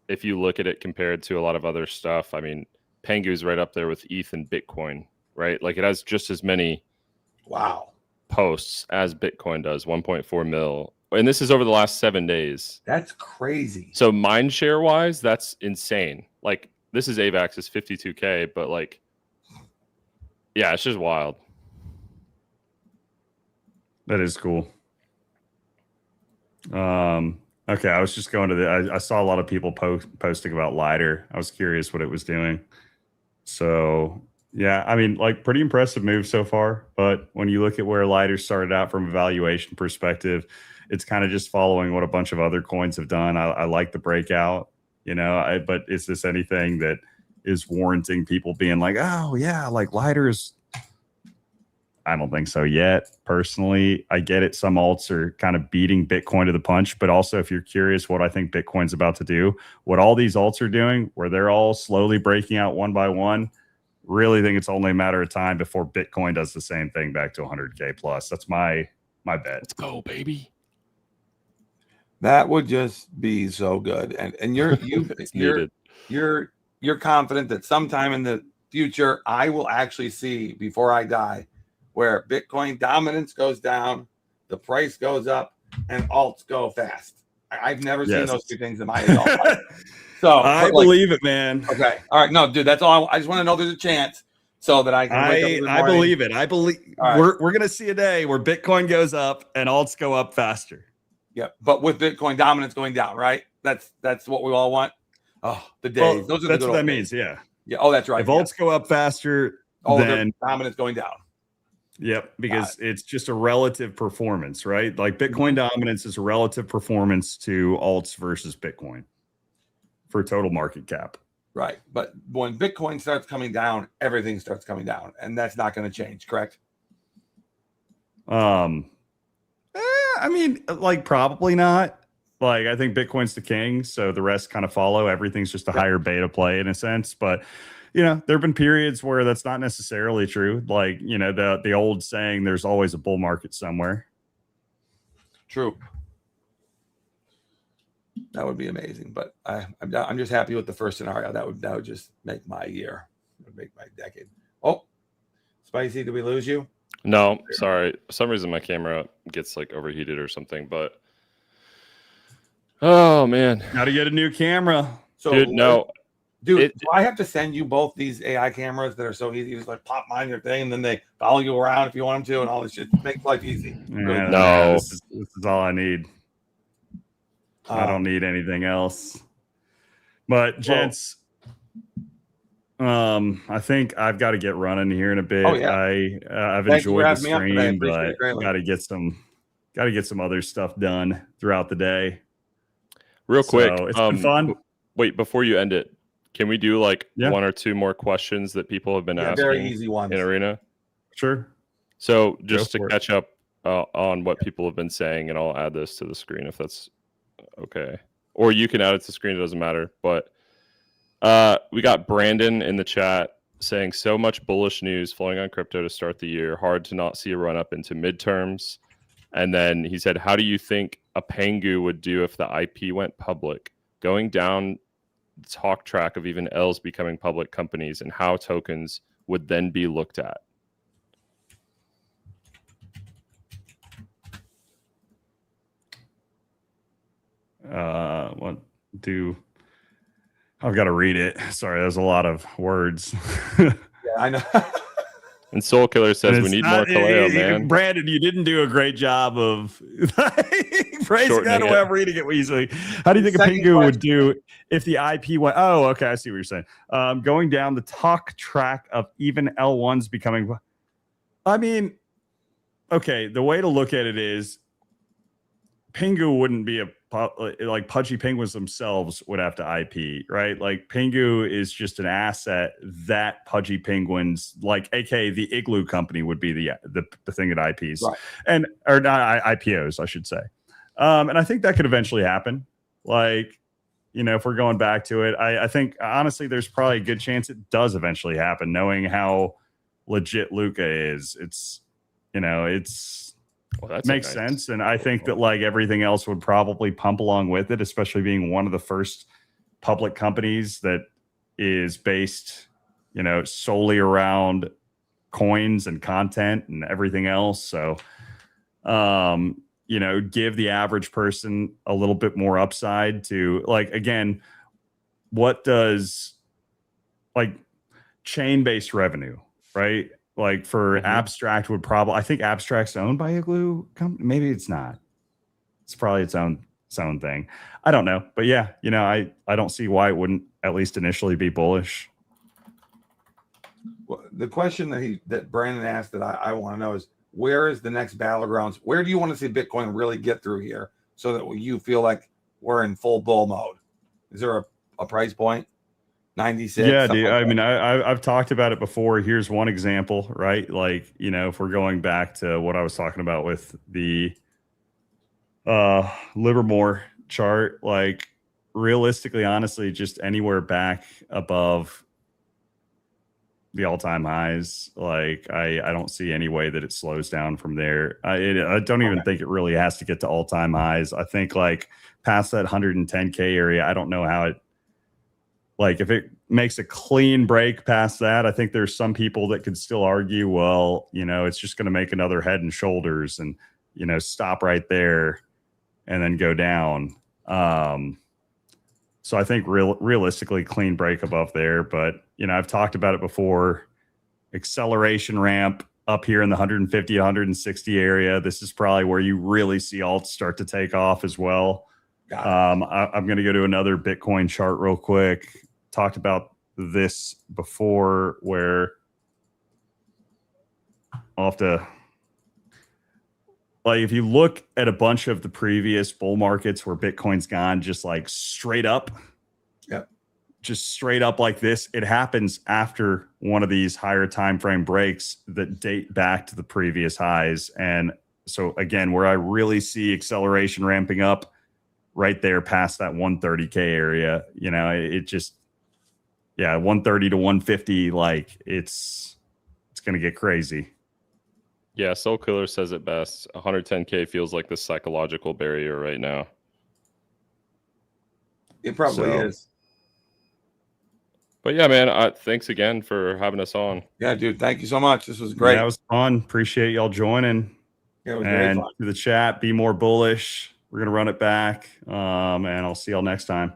if you look at it compared to a lot of other stuff, I mean, Pengu's right up there with ETH and Bitcoin, right? Like it has just as many posts as Bitcoin does, 1.4 mil. And this is over the last 7 days. That's crazy. So mind share wise, that's insane. Like this is AVAX is 52K, but like, yeah, it's just wild. That is cool. Okay, I was just going to I saw a lot of people posting about Lighter. I was curious what it was doing. So yeah, I mean, like pretty impressive move so far. But when you look at where Lighter started out from a valuation perspective, it's kind of just following what a bunch of other coins have done. I like the breakout. But is this anything that is warranting people being like, oh yeah, like lighters? I don't think so yet. Personally, I get it. Some alts are kind of beating Bitcoin to the punch, but also if you're curious what I think Bitcoin's about to do, what all these alts are doing, where they're all slowly breaking out one by one, really think it's only a matter of time before Bitcoin does the same thing back to 100K plus. That's my bet. Let's go, baby. That would just be so good. And you're confident that sometime in the future I will actually see before I die where Bitcoin dominance goes down, the price goes up, and alts go fast. I've never seen those two things in my adult life. So I believe it, man. Okay. All right. No, dude, that's all. I just want to know there's a chance so that I can wake up I believe it. I believe right. we're gonna see a day where Bitcoin goes up and alts go up faster. Yeah, but with Bitcoin dominance going down, right? That's what we all want. Oh, the days. Well, that's what that means. Yeah. Yeah. Oh, that's right. If alts go up faster, then dominance going down. Yep, because it's just a relative performance, right? Like Bitcoin dominance is a relative performance to alts versus Bitcoin for total market cap. Right. But when Bitcoin starts coming down, everything starts coming down, and that's not going to change, correct? I mean, like probably not. Like I think Bitcoin's the king, so the rest kind of follow. Everything's just a higher beta play in a sense, but there have been periods where that's not necessarily true. Like, the old saying, there's always a bull market somewhere. True. That would be amazing. But I'm just happy with the first scenario. That would just make my year. It would make my decade. Oh, Spicy, did we lose you? No, sorry. For some reason my camera gets like overheated or something, but oh man. Gotta get a new camera. So dude, no. Dude, do I have to send you both these AI cameras that are so easy? You just like pop mine your thing, and then they follow you around if you want them to, and all this shit. Make life easy. Really. No, this is all I need. I don't need anything else. But gents, I think I've got to get running here in a bit. Oh, yeah. I've enjoyed the stream, but got to get some other stuff done throughout the day. Real quick, it's been fun. Wait, before you end it, can we do like one or two more questions that people have been asking? Very easy ones in Arena. Sure. So just to catch up on what people have been saying, and I'll add this to the screen if that's okay. Or you can add it to the screen, it doesn't matter. But we got Brandon in the chat saying so much bullish news flowing on crypto to start the year. Hard to not see a run up into midterms. And then he said, how do you think a Pengu would do if the IP went public? Going down the talk track of even L's becoming public companies, and how tokens would then be looked at. I've got to read it. Sorry, there's a lot of words. Yeah, I know. And Soul Killer says we need more Kaleo, man. Brandon, you didn't do a great job of phrasing that away. I'm reading it easily. How do you think a Pengu would do if the IP went? Oh, okay, I see what you're saying. Going down the talk track of even L1s becoming. I mean, okay, the way to look at it is Pengu wouldn't be like Pudgy Penguins themselves would have to IP, right? Like Pengu is just an asset that Pudgy Penguins, like aka the Igloo company, would be the thing that IPs, right. Or not IPOs, I should say. And I think that could eventually happen. Like, if we're going back to it, I think honestly, there's probably a good chance it does eventually happen. Knowing how legit Luca is, it's. Well, that makes sense. And I think that like everything else would probably pump along with it, especially being one of the first public companies that is based, solely around coins and content and everything else. So, give the average person a little bit more upside to like, again, what does like chain-based revenue, right? Like for Abstract would probably, I think Abstract's owned by Igloo company. Maybe it's not. It's probably its own thing. I don't know. But yeah, I don't see why it wouldn't at least initially be bullish. Well, the question that Brandon asked that I want to know is, where is the next battlegrounds? Where do you want to see Bitcoin really get through here so that you feel like we're in full bull mode? Is there a price point. 96. Yeah, something dude. like I that. mean, I've talked about it before. Here's one example, right? Like, you know, if we're going back to what I was talking about with the Livermore chart, like realistically, honestly, just anywhere back above the all-time highs, like I don't see any way that it slows down from there. I don't even think it really has to get to all-time highs. I think like past that 110K area, I don't know how it, like if it makes a clean break past that, I think there's some people that could still argue, well, you know, it's just going to make another head and shoulders and, you know, stop right there and then go down. So I think realistically clean break above there, but you know, I've talked about it before. Acceleration ramp up here in the 150, 160 area. This is probably where you really see alts start to take off as well. I'm going to go to another Bitcoin chart real quick. Talked about this before where I'll have to, like, if you look at a bunch of the previous bull markets where Bitcoin's gone just like straight up, just straight up like this, it happens after one of these higher time frame breaks that date back to the previous highs. And so again, where I really see acceleration ramping up right there past that 130K area, you know, it just, yeah, 130 to 150, like it's going to get crazy. Yeah, Soul Killer says it best. 110K feels like the psychological barrier right now. It probably is. But yeah, man, thanks again for having us on. Yeah, dude, thank you so much. This was great. Yeah, it was fun. Appreciate y'all joining. Yeah, it was very fun. To the chat, be more bullish. We're going to run it back. And I'll see y'all next time.